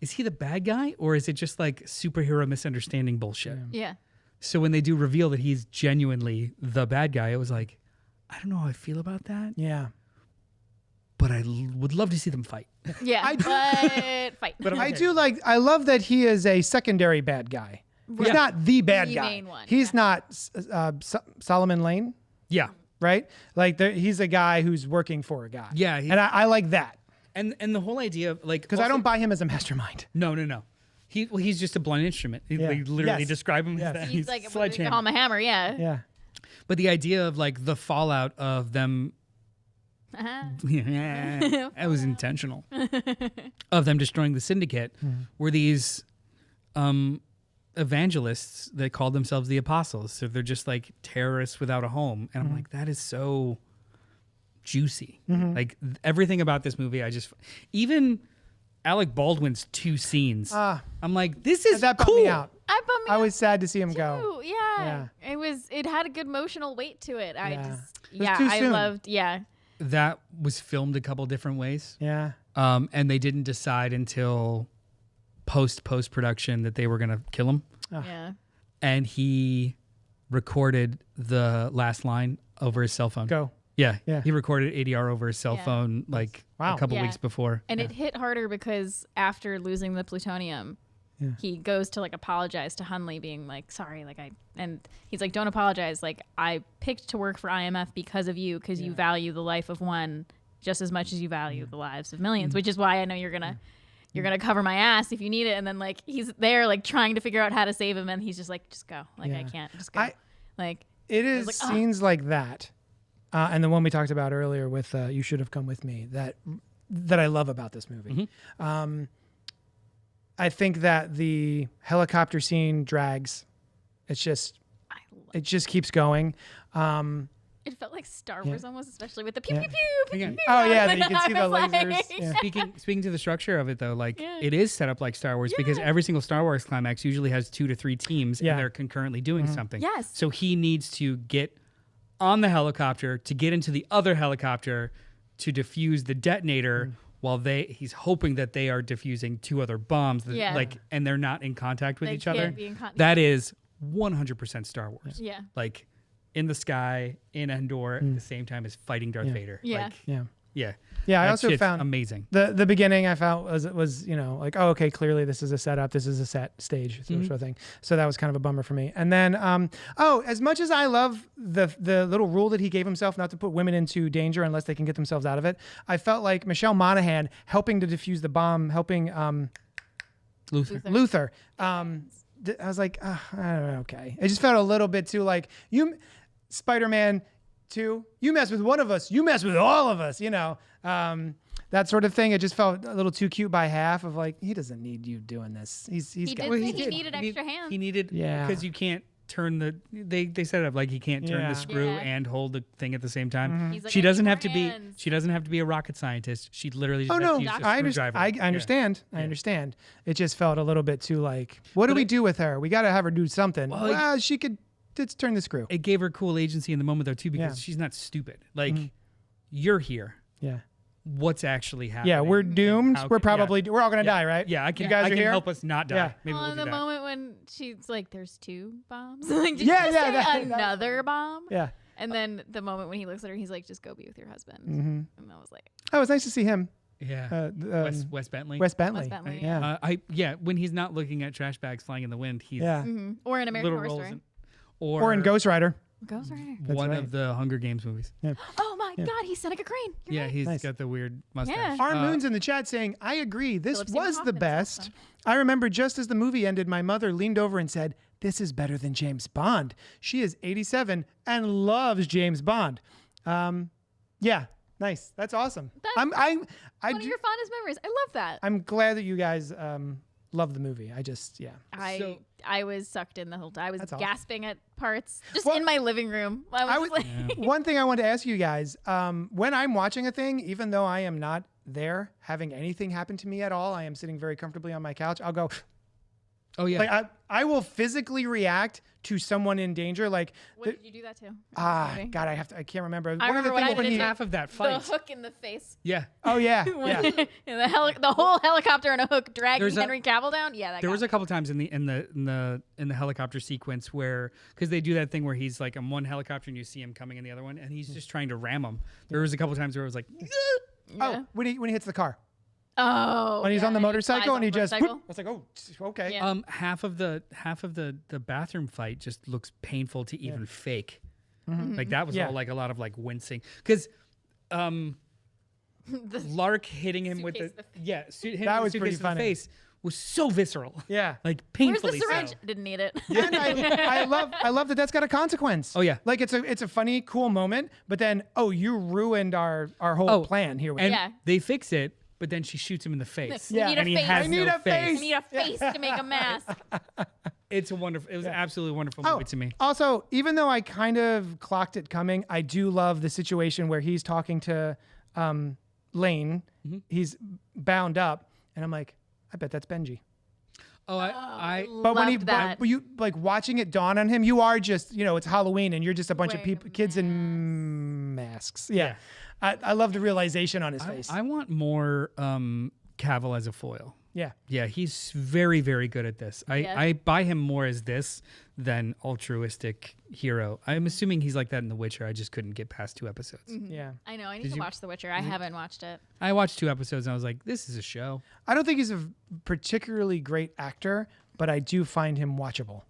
is he the bad guy or is it just like superhero misunderstanding bullshit? Yeah. So when they do reveal that he's genuinely the bad guy, it was like, I don't know how I feel about that, Yeah. but I would love to see them fight. Yeah. I do- But fight. But I love that he is a secondary bad guy. He's Yeah. not the bad The guy. main one, He's yeah. not Solomon Lane, Yeah. right? Like he's a guy who's working for a guy. Yeah, and I like that And the whole idea of because I don't buy him as a mastermind. No. He's just a blunt instrument. They literally Yes. describe him Yes. as that. He's like, a what do they sledgehammer. call him, a hammer, yeah. Yeah. But the idea of like the fallout of them, Uh-huh. that was intentional, of them destroying the syndicate, were these evangelists that called themselves the apostles. So they're just like terrorists without a home. And I'm like, that is so juicy. Like everything about this movie, even Alec Baldwin's 2 scenes. I'm like, this is That bummed cool. me out. I bummed me I out was sad to see him go. too. Yeah. It had a good emotional weight to it. Yeah. It was Yeah, too I soon. loved, yeah. That was filmed a couple different ways. Yeah. And they didn't decide until post production that they were gonna kill him. Yeah. And he recorded the last line over his cell phone. Go. Yeah, Yeah. he recorded ADR over his cell Yeah. phone like Wow. a couple Yeah. weeks before. And it hit harder because after losing the plutonium, Yeah. he goes to like apologize to Hunley, being like, sorry, and he's like, don't apologize. Like, I picked to work for IMF because of you, because you value the life of one just as much as you value the lives of millions, which is why I know you're gonna cover my ass if you need it. And then like he's there like trying to figure out how to save him, and he's just like, just go. Like I Yeah. can't. Just go. Like It is like, scenes like that, and the one we talked about earlier with "You Should Have Come With Me" that I love about this movie. I think that the helicopter scene drags. It just keeps going. it felt like Star Wars almost, especially with the pew Yeah. pew pew pew. Yeah. pew. Oh yeah, And that you can see the I was lasers. like- Yeah. Speaking to the structure of it though, like Yeah. it is set up like Star Wars because Yeah. every single Star Wars climax usually has 2 to 3 teams Yeah. and they're concurrently doing something. Yes. So he needs to get on the helicopter to get into the other helicopter to defuse the detonator while he's hoping that they are defusing 2 other bombs that, Yeah. and they're not in contact with They each other. can't be in contact. That is 100% Star Wars. Yeah. Like in the sky, in Endor, at the same time as fighting Darth Vader. Yeah. Like, Yeah. yeah. Yeah, I That also shit's found amazing. the beginning I felt was like, oh, okay, clearly this is a setup, this is a set stage sort of thing. So that was kind of a bummer for me. And then as much as I love the little rule that he gave himself not to put women into danger unless they can get themselves out of it, I felt like Michelle Monaghan helping to defuse the bomb, helping Luther. I was like, I don't know, okay. It just felt a little bit too like Spider-Man 2, you mess with one of us, you mess with all of us, that sort of thing. It just felt a little too cute by half of like, he doesn't need you doing this. He did say he needed extra hands. He needed, Yeah. because you can't turn they set it up like he can't turn Yeah. the screw Yeah. and hold the thing at the same time. He's like, She "I need doesn't more have to be. hands." She doesn't have to be a rocket scientist. She literally just Oh has no, to use a I screwdriver. understand. I understand. It just felt a little bit too like, what do But we it- do with her? We got to have her do something. Well, Well, she could just turn the screw. It gave her cool agency in the moment though too because Yeah. she's not stupid. Like you're here. Yeah. What's actually happening? Yeah, we're doomed. How we're can- probably we're all gonna die, right? Yeah, I can. You guys I are can here? help us not die. Yeah. Maybe Well, we'll in do the that. moment when she's like, "There's 2 bombs," like, did Yeah, you yeah, say that- another bomb? Yeah. And then the moment when he looks at her, he's like, "Just go be with your husband." Mm-hmm. And I was like, Oh, it was nice to see him. Yeah. Wes Bentley. Wes Bentley. Wes Bentley, Yeah. When he's not looking at trash bags flying in the wind, he's Yeah. or in American little Horror roles Story. in, Or in Ghost Rider. Ghost Rider. one right. of the Hunger Games movies. Oh my God, he's Seneca Crane. You're Yeah, right. he's Nice. got the weird mustache. Yeah. Arn Moon's in the chat saying, I agree. This Philip Seymour was the Hoffman's best. also. I remember just as the movie ended, my mother leaned over and said, this is better than James Bond. She is 87 and loves James Bond. Yeah, nice. That's awesome. That's I'm one of your fondest memories. I love that. glad that you guys love the movie. I just I was sucked in the whole time. I was That's awesome. gasping at parts just Well, in my living room. I was like, One thing I wanted to ask you guys, when I'm watching a thing, even though I am not there having anything happen to me at all, I am sitting very comfortably on my couch. I'll go, Oh yeah. like I will physically react to someone in danger. Like, what did you do that to? God, I can't remember. I remember what I did to half of that fight. the hook in the face. Yeah. Oh yeah, When yeah. the whole helicopter and a hook dragging There's Henry Cavill down. Yeah, that There got was me. a couple times in the helicopter sequence where, because they do that thing where he's like on one helicopter and you see him coming in the other one, and he's just trying to ram him. There was a couple times where it was like, Oh, when he hits the car, Oh, when he's on the motorcycle flies and he on the just, motorcycle. it's like, oh, okay. Yeah. half of the bathroom fight just looks painful to even fake. Like that was Yeah. all like a lot of like wincing because Lark hitting him with Suitcase the hitting That him was with the pretty suitcase in the funny. face was so visceral. Yeah. Like Where's the painfully syringe? so. Didn't need it. And I love that that's got a consequence. Oh, yeah. Like it's a funny, cool moment, but then you ruined our whole plan here. With And Yeah. they fix it, but then she shoots him in the face. You Yeah. need a And he face. has I need no a face. You need a face to make a mask. It was an absolutely wonderful movie to me. Also, even though I kind of clocked it coming, I do love the situation where he's talking to Lane. He's bound up, and I'm like, I bet that's Benji. Oh, I But when Loved that. you like watching it dawn on him, you are just, it's Halloween, and you're just a bunch of Wearing people, kids in masks. Yeah, I love the realization on his face. I want more Cavill as a foil. Yeah. Yeah, he's very, very good at this. Yeah. I buy him more as this than altruistic hero. I'm assuming he's like that in The Witcher. I just couldn't get past 2 episodes. Yeah. I know. I need to watch The Witcher. I haven't watched it. I watched 2 episodes and I was like, this is a show. I don't think he's a particularly great actor, but I do find him watchable.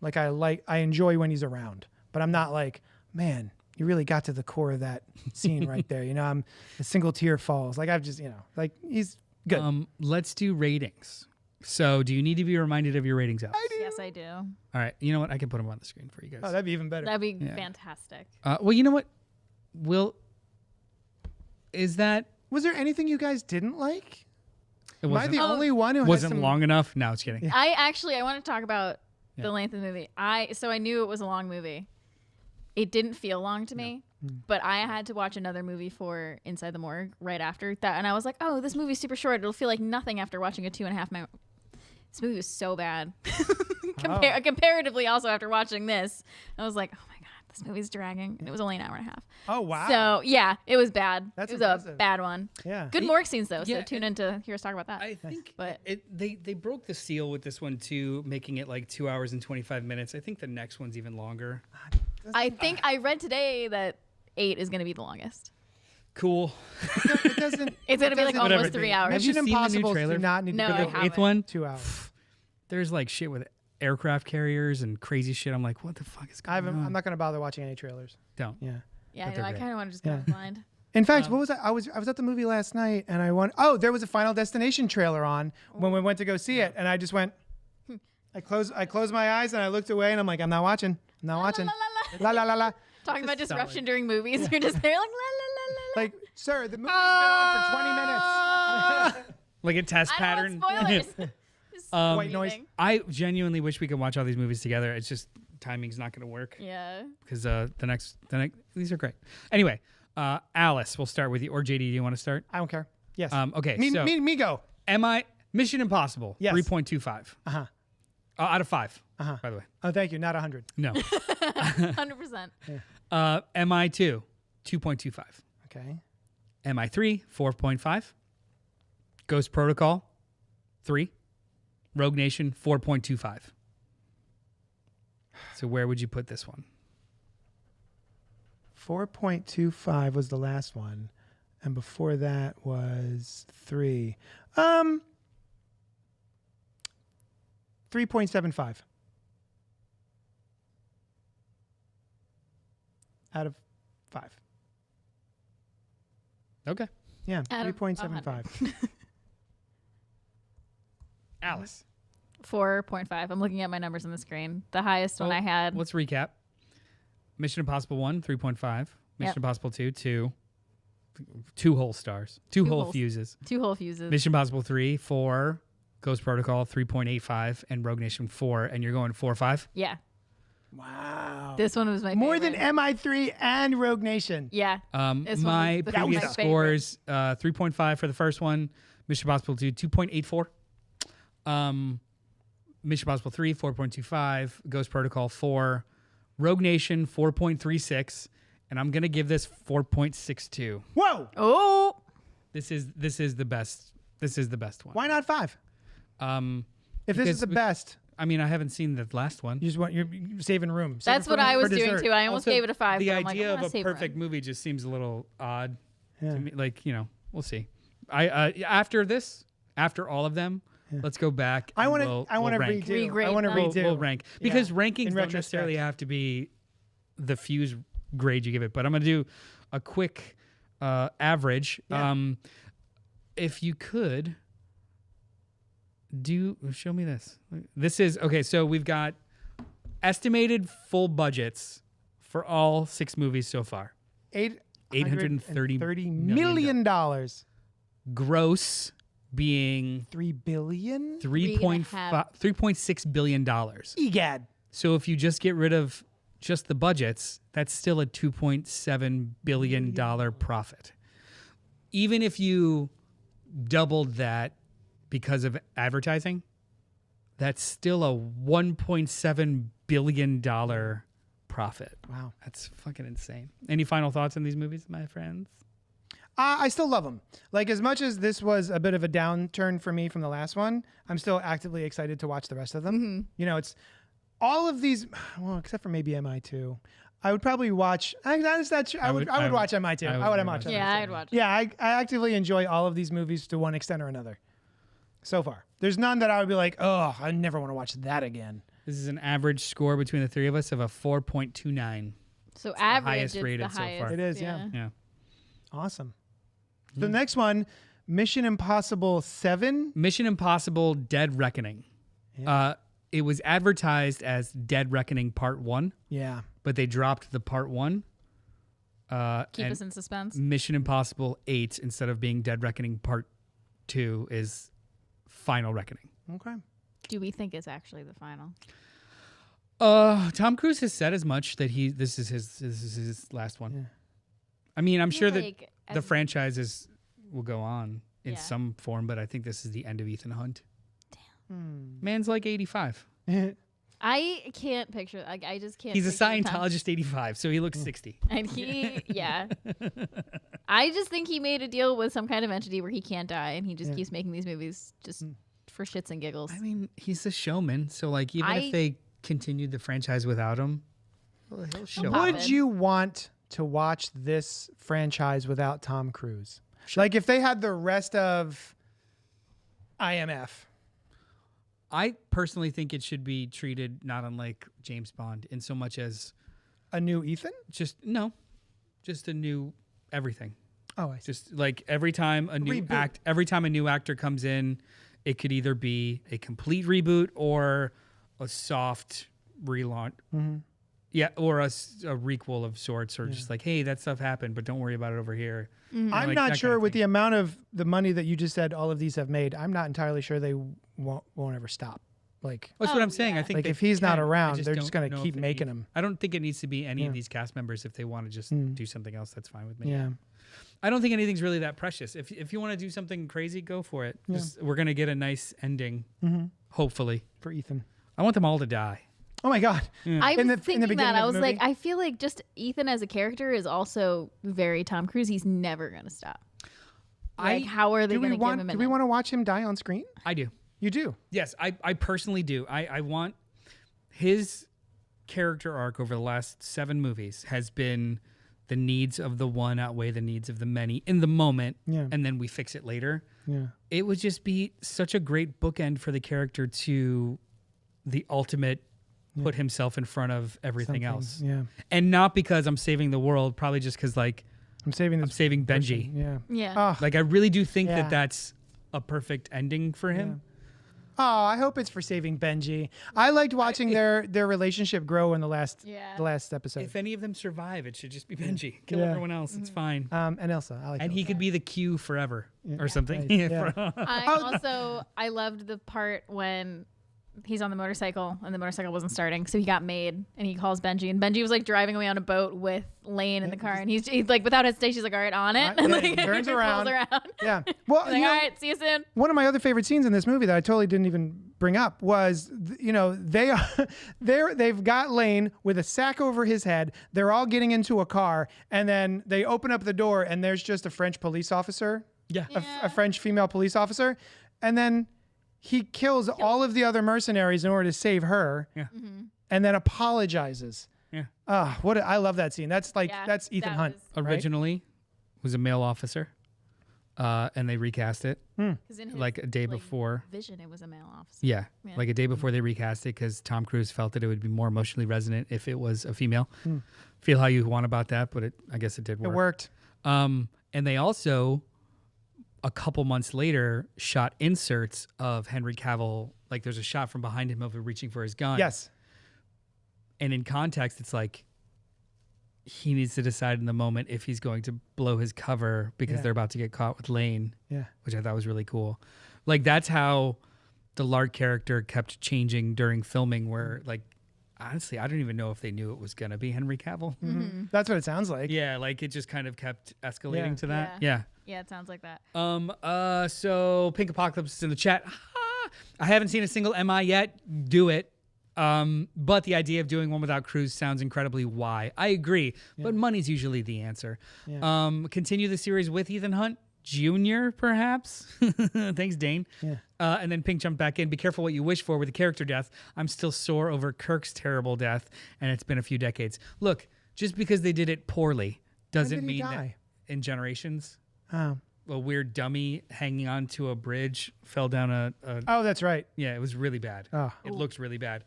I enjoy when he's around, but I'm not like, man, you really got to the core of that scene right there. I'm a single tear falls. Like I've just, like he's good. Let's do ratings. So do you need to be reminded of your ratings, Alex? Yes, I do. All right. You know what? I can put them on the screen for you guys. Oh, that'd be even better. That'd be fantastic. Well, you know what? Was there anything you guys didn't like? It Am I wasn't, the only one who wasn't has some, long enough. No, it's kidding. I want to talk about the length of the movie. I knew it was a long movie. It didn't feel long to me, but I had to watch another movie for Inside the Morgue right after that, and I was like, "Oh, this movie's super short. It'll feel like nothing after watching a 2.5 minute." This movie was so bad. Comparatively, also after watching this, I was like, "Oh my god, this movie's dragging," and it was only an hour and a half. Oh wow. So yeah, it was bad. That's it was impressive. a bad one. Yeah. Good morgue scenes though. Yeah, So tune in to hear us talk about that. I think But- they broke the seal with this one too, making it like 2 hours and 25 minutes. I think the next one's even longer. I think I read today that 8 is going to be the longest. Cool. It doesn't. It's going to be like Whatever. almost 3 hours. Have you Mission seen the new Impossible trailer? do not need No, to I go The haven't. 8th one, 2 hours. there's like shit with aircraft carriers and crazy shit. I'm like, what the fuck is going on? I'm not going to bother watching any trailers. Don't. Yeah. Yeah, But I they're know. I great. kind of want to just go blind. In fact, what was that? I was at the movie last night, and I went. Oh, there was a Final Destination trailer on when we went to go see it, and I just went. I closed my eyes and I looked away, and I'm like, I'm not watching. I'm not watching. la, La la la la. Talking about disruption during movies. You're just there like, la, la, la, la, la. Like, sir, the movie's been on for 20 minutes. Like a test I pattern. don't want spoilers. Just White noise. leaving. I genuinely wish we could watch all these movies together. It's just timing's not going to work Yeah. because the next these are great. Anyway, Alice, we'll start with you, or JD. Do you want to start? I don't care. Yes. Okay. Me so go. Mission Impossible? Yes. 3.25. Uh-huh. Out of 5. By the way, Oh, thank you. Not 100. no. 100%. MI2, 2.25. Okay. MI3, 4.5. Ghost Protocol, 3. Rogue Nation, 4.25. So where would you put this one? 4.25 was the last one, and before that was 3. 3.75 out of 5. Okay. Yeah, Out of 3.75. Alice. 4.5. I'm looking at my numbers on the screen. The highest one I had. Let's recap. Mission Impossible 1, 3.5. Mission Yep. Impossible 2, 2. 2 whole stars. 2 whole holes. fuses. 2 whole fuses. Mission Impossible 3, 4. Ghost Protocol 3.85, and Rogue Nation 4, and you're going 4 or 5? Yeah. Wow. This one was my More favorite. than MI3 and Rogue Nation. Yeah. This one My was the previous my scores 3.5 for the first one, Mission Impossible 2 2.84, Mission Impossible 3 4.25, Ghost Protocol 4, Rogue Nation 4.36, and I'm gonna give this 4.62. Whoa. Oh. This is the best. This is the best one. Why not 5? If this is the best, I mean, I haven't seen the last one. you just want you're saving room. Save That's it what for- I for was doing dessert. too. I almost Also, gave it a 5. The but I'm like, idea I'm of gonna a save perfect room. movie just seems a little odd Yeah. to me. Like, we'll see. After all of them, let's go back. I and want to. we'll I want to rank. redo. I Regrade want to them. redo. We'll rank because Yeah. rankings In don't necessarily retrospect. have to be the fuse grade you give it. But I'm gonna do a quick average. Yeah. If you could show me this. This is okay. So we've got estimated full budgets for all 6 movies so far. $830 million dollars. Gross being $3 billion. $3.6 billion. Egad. So if you just get rid of just the budgets, that's still a $2.7 billion profit. Even if you doubled that because of advertising, that's still a $1.7 billion profit. Wow. That's fucking insane. Any final thoughts on these movies, my friends? I still love them. Like, as much as this was a bit of a downturn for me from the last one, I'm still actively excited to watch the rest of them. You know, it's all of these, well, except for maybe MI2. I would probably watch. That's not true. I would watch MI2. I would watch MI2. Yeah, I'd watch it. Yeah, I actively enjoy all of these movies to one extent or another. So far, there's none that I would be like, oh, I never want to watch that again. This is an average score between the 3 of us of a 4.29. So average highest is rated the so far. highest. It is, yeah. Yeah. Awesome. The next one, Mission Impossible 7. Mission Impossible Dead Reckoning. It was advertised as Dead Reckoning Part 1, Yeah. but they dropped the Part 1. Keep and us in suspense. Mission Impossible 8, instead of being Dead Reckoning Part 2, is Final Reckoning. Okay. Do we think it's actually the final? Tom Cruise has said as much that this is his last one. Yeah. I mean, I'm sure that Like, the as- franchises will go on in Yeah. some form, but I think this is the end of Ethan Hunt. Man's like 85. I can't picture. Like, I just can't. He's a picture Tom- Scientologist 85, so he looks 60. And he, yeah. I just think he made a deal with some kind of entity where he can't die, and he just keeps making these movies just for shits and giggles. I mean, he's a showman, so like even if they continued the franchise without him, well, he'll show Pop up. Would it. you want to watch this franchise without Tom Cruise? Like, if they had the rest of IMF. I personally think it should be treated not unlike James Bond in so much as A new Ethan? just a new everything. Oh, I see. Just like every time a new actor comes in, it could either be a complete reboot or a soft relaunch. Yeah, or a requel of sorts, or just like, hey, that stuff happened, but don't worry about it over here. I'm like that not kind sure of with thing. the amount of the money that you just said all of these have made. I'm not entirely sure they won't ever stop. Like, That's what I'm saying. I think Like, they if he's not can. I around, they're just don't gonna know keep if it making needs- them. I don't think it needs to be any of these cast members. If they want to just do something else, that's fine with me. yeah. I don't think anything's really that precious. If you want to do something crazy, go for it. We're gonna get a nice ending, hopefully. For Ethan. I want them all to die. Oh my God. I In was the thinking beginning that. of I the was like, movie? I feel like just Ethan as a character is also very Tom Cruise. He's never going to stop. Like, how are they going to give him Do an we end? want to watch him die on screen? I do. You do. Yes, I personally do. I want his character arc over the last 7 movies has been the needs of the one outweigh the needs of the many in the moment, Yeah. and then we fix it later. Yeah. It would just be such a great bookend for the character to the ultimate put himself in front of everything else. Yeah. And not because I'm saving the world, probably just because like I'm saving this. I'm saving Benji. Yeah. Yeah. Oh, Like I really do think Yeah. that that's a perfect ending for him. Oh, I hope it's for saving Benji. I liked watching their relationship grow in the last episode. If any of them survive, it should just be Benji. Kill Yeah. everyone else. It's fine. And Elsa. I like And he Elsa. could be the Q forever or something. Nice. Yeah. I loved the part when he's on the motorcycle and the motorcycle wasn't starting, so he got made and he calls Benji, and Benji was like driving away on a boat with Lane in the car, and he's like without hesitation, she's like, all right, on it, and like turns pulls around. Yeah, Well, like, all right, see you soon. one of my other favorite scenes in this movie that I totally didn't even bring up was, they've got Lane with a sack over his head. They're all getting into a car, and then they open up the door, and there's just a French police officer, a French female police officer, and then he kills all of the other mercenaries in order to save her, and then apologizes. Yeah. I love that scene. That's that's Ethan Hunt. Originally was a male officer, and they recast it 'Cause in his, like a day before. Vision, it was a male officer. Yeah, like a day before they recast it because Tom Cruise felt that it would be more emotionally resonant if it was a female. Feel how you want about that, but I guess it did work. It worked. And they also, a couple months later, shot inserts of Henry Cavill. Like there's a shot from behind him of him reaching for his gun. Yes. And in context, it's like he needs to decide in the moment if he's going to blow his cover because they're about to get caught with Lane. Yeah. Which I thought was really cool. Like that's how the Lark character kept changing during filming, where like honestly, I don't even know if they knew it was gonna be Henry Cavill. That's what it sounds like. Yeah, like it just kind of kept escalating to that. Yeah, it sounds like that. So Pink Apocalypse is in the chat. I haven't seen a single MI yet. Do it. But the idea of doing one without Cruise sounds incredibly why. I agree, but money's usually the answer. Continue the series with Ethan Hunt Jr., perhaps. Thanks, Dane. Yeah. And then Pink jumped back in. Be careful what you wish for with the character death. I'm still sore over Kirk's terrible death, and it's been a few decades. Look, just because they did it poorly doesn't did he mean that die? in Generations, Oh. a weird dummy hanging onto a bridge fell down a Oh, that's right. yeah, it was really bad. Oh. It looked really bad.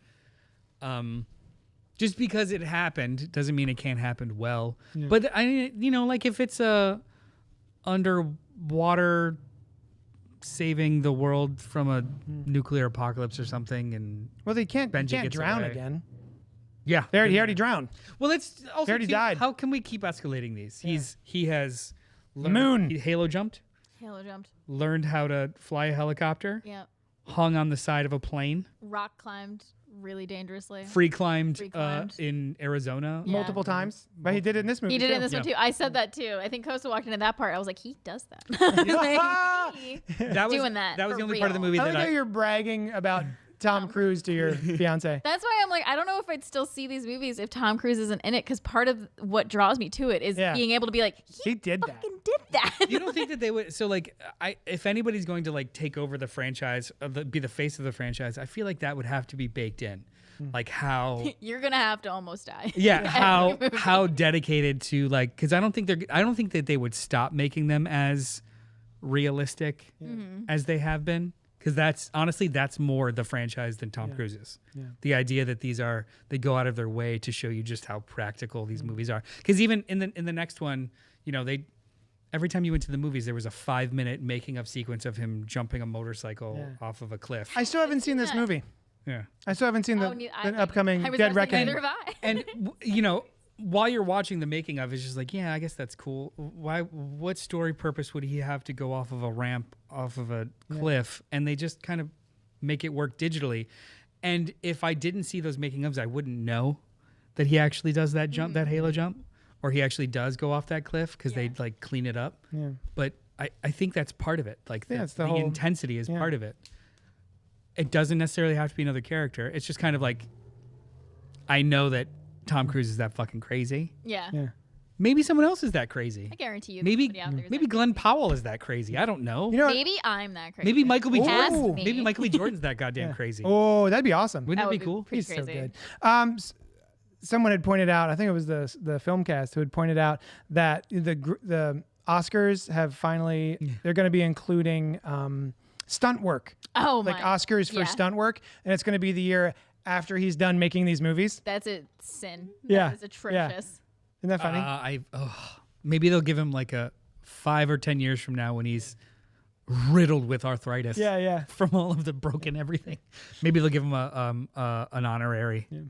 Just because it happened doesn't mean it can't happen well. But like if it's a underwater saving the world from a nuclear apocalypse or something, and Well, they can't Benji gets drown away. again. yeah, He already drowned. well, it's also already too, died. How can we keep escalating these? He has Moon. He Halo jumped, Halo jumped. learned how to fly a helicopter, Yep. hung on the side of a plane, Rock climbed really dangerously. free climbed, Free climbed. in Arizona. Yeah. Multiple times. But he did it in this movie. He did it in too. this one too. I said that too. I think Costa walked into that part. I was like, he does that. That was Doing that That was for the only part of the real. movie I that like how you're bragging about Tom Cruise to your fiance. That's why I'm like, I don't know if I'd still see these movies if Tom Cruise isn't in it, because part of what draws me to it is being able to be like, He did that. fucking did that. You don't think that they would? So like, if anybody's going to like take over the franchise, be the face of the franchise, I feel like that would have to be baked in, like how. You're gonna have to almost die. Yeah, how dedicated to like, because I don't think that they would stop making them as realistic as they have been. Because that's more the franchise than Tom Cruise is. Yeah. The idea that they go out of their way to show you just how practical these movies are. Because even in the next one, every time you went to the movies, there was a 5-minute making of sequence of him jumping a motorcycle off of a cliff. I still haven't seen this movie. Yeah. I still haven't seen the upcoming I was Dead gonna say, Reckoning. neither have I. And while you're watching the making of, it's just like, yeah, I guess that's cool. What story purpose would he have to go off of a ramp, off of a cliff? And they just kind of make it work digitally. And if I didn't see those making ofs, I wouldn't know that he actually does that jump, that Halo jump, or he actually does go off that cliff because they like clean it up. Yeah. But I think that's part of it. Like the whole intensity is part of it. It doesn't necessarily have to be another character. It's just kind of like, I know that Tom Cruise is that fucking crazy. Yeah. Maybe someone else is that crazy. I guarantee you. Maybe somebody out there is maybe that Glenn Powell is that crazy. I don't know. You know what? Maybe I'm that crazy. Maybe Michael B. Cast Jordan. me. Maybe Michael B. Jordan's that goddamn crazy. Oh, that'd be awesome. Wouldn't that be would cool? pretty He's so crazy. good. Someone had pointed out, I think it was the film cast who had pointed out that the Oscars have finally, they're going to be including stunt work. Oh my. Like Oscars for stunt work. And it's going to be the year after he's done making these movies. That's a sin. Yeah. That is atrocious. Isn't that funny? Maybe they'll give him like a 5 or 10 years from now when he's riddled with arthritis. Yeah. From all of the broken everything. Maybe they'll give him an honorary. Yeah.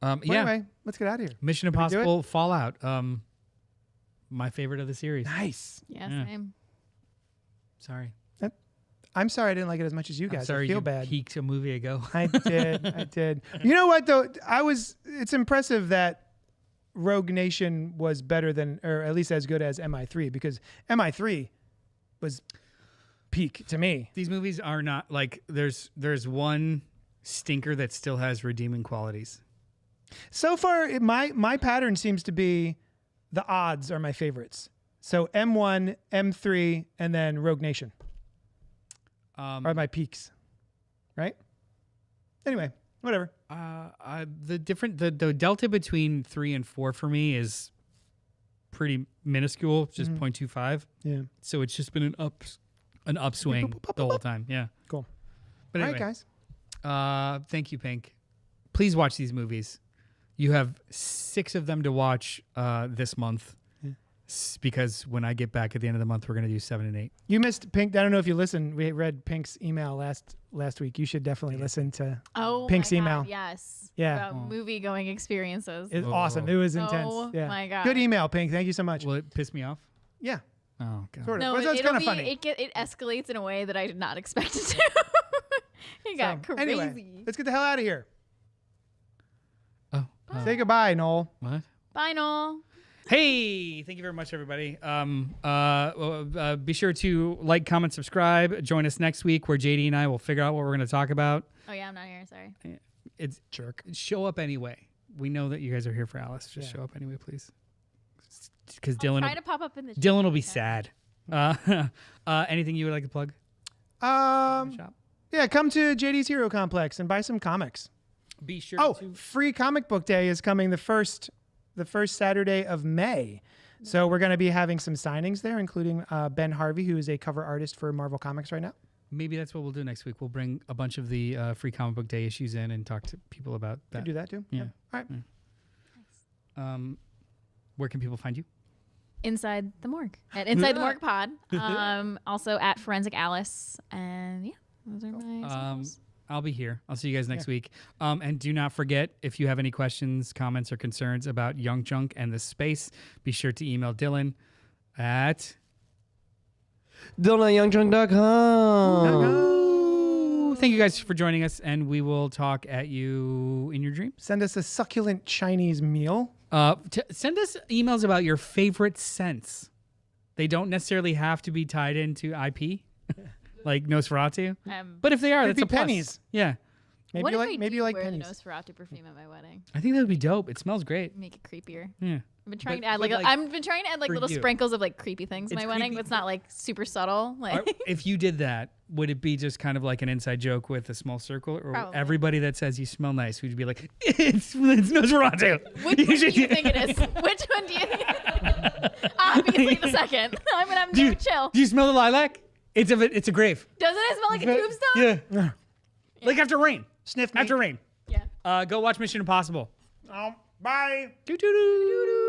Well, anyway, let's get out of here. Mission Impossible Fallout. My favorite of the series. Nice. Yeah, same. Sorry. I'm sorry I didn't like it as much as you guys. Sorry, I feel you bad. peaked a movie ago. I did. You know what though? It's impressive that Rogue Nation was better than, or at least as good as MI3, because MI3 was peak to me. These movies are not like there's one stinker that still has redeeming qualities. So far, my pattern seems to be the odds are my favorites. So M1, M3, and then Rogue Nation are my peaks, right? Anyway, whatever. The delta between 3 and 4 for me is pretty minuscule, just 0.25. Yeah. So it's just been an upswing the whole time. Yeah. Cool. But anyway, All right, guys. thank you, Pink. Please watch these movies. You have 6 of them to watch this month. Because when I get back at the end of the month, we're going to do 7 and 8. You missed Pink. I don't know if you listened. We read Pink's email last week. You should definitely listen to Pink's email. Yes. Yeah. About movie going experiences. It's awesome. It was intense. Oh Yeah. my God. Good email, Pink. Thank you so much. Will it piss me off? Yeah. Oh, God. Sort of. No, Well, it's kind of funny. It escalates in a way that I did not expect it to. It got crazy. Anyway, let's get the hell out of here. Oh. Say goodbye, Noel. What? Bye, Noel. Hey, thank you very much, everybody. Be sure to like, comment, subscribe. Join us next week where JD and I will figure out what we're going to talk about. Oh, yeah, I'm not here. Sorry. It's jerk. Show up anyway. We know that you guys are here for Alice. Just show up anyway, please. Because Dylan, Try to pop up in the Dylan will be sad. Anything you would like to plug? Shop? Yeah, come to JD's Hero Complex and buy some comics. Be sure to. Free Comic Book Day is coming the first Saturday of May. So we're going to be having some signings there, including Ben Harvey, who is a cover artist for Marvel Comics right now. Maybe that's what we'll do next week. We'll bring a bunch of the Free Comic Book Day issues in and talk to people about that. Can do that too? Yeah. All right. Yeah. Where can people find you? Inside the Morgue. At Inside the Morgue Pod. Also at Forensic Alice. And yeah, those are my socials. I'll be here. I'll see you guys next week. And do not forget, if you have any questions, comments, or concerns about Young Junk and the space, be sure to email Dylan at Dylan@youngjunk.com. Thank you guys for joining us, and we will talk at you in your dreams. Send us a succulent Chinese meal. Send us emails about your favorite scents. They don't necessarily have to be tied into IP. Like Nosferatu, but if they are, Could that's be a plus. pennies. Yeah, What if I maybe do you like wear pennies. the Nosferatu perfume at my wedding? I think that would be dope. It smells great. Make it creepier. Yeah, I've been trying But- to add but, like, like, I've been trying to add like for little you. sprinkles of like creepy things to It's my wedding, creepy. but it's not like super subtle. Like If you did that, would it be just kind of like an inside joke with a small circle, or Probably. everybody that says you smell nice would you be like, it's Nosferatu? which one do you think it is? Which one do you think? Obviously the second. I'm gonna have no chill. Do you smell the lilac? It's a grave. Doesn't it smell like a tombstone? Yeah. Like after rain. Sniff me. After rain. Yeah. Go watch Mission Impossible. Bye. Doo-doo-doo.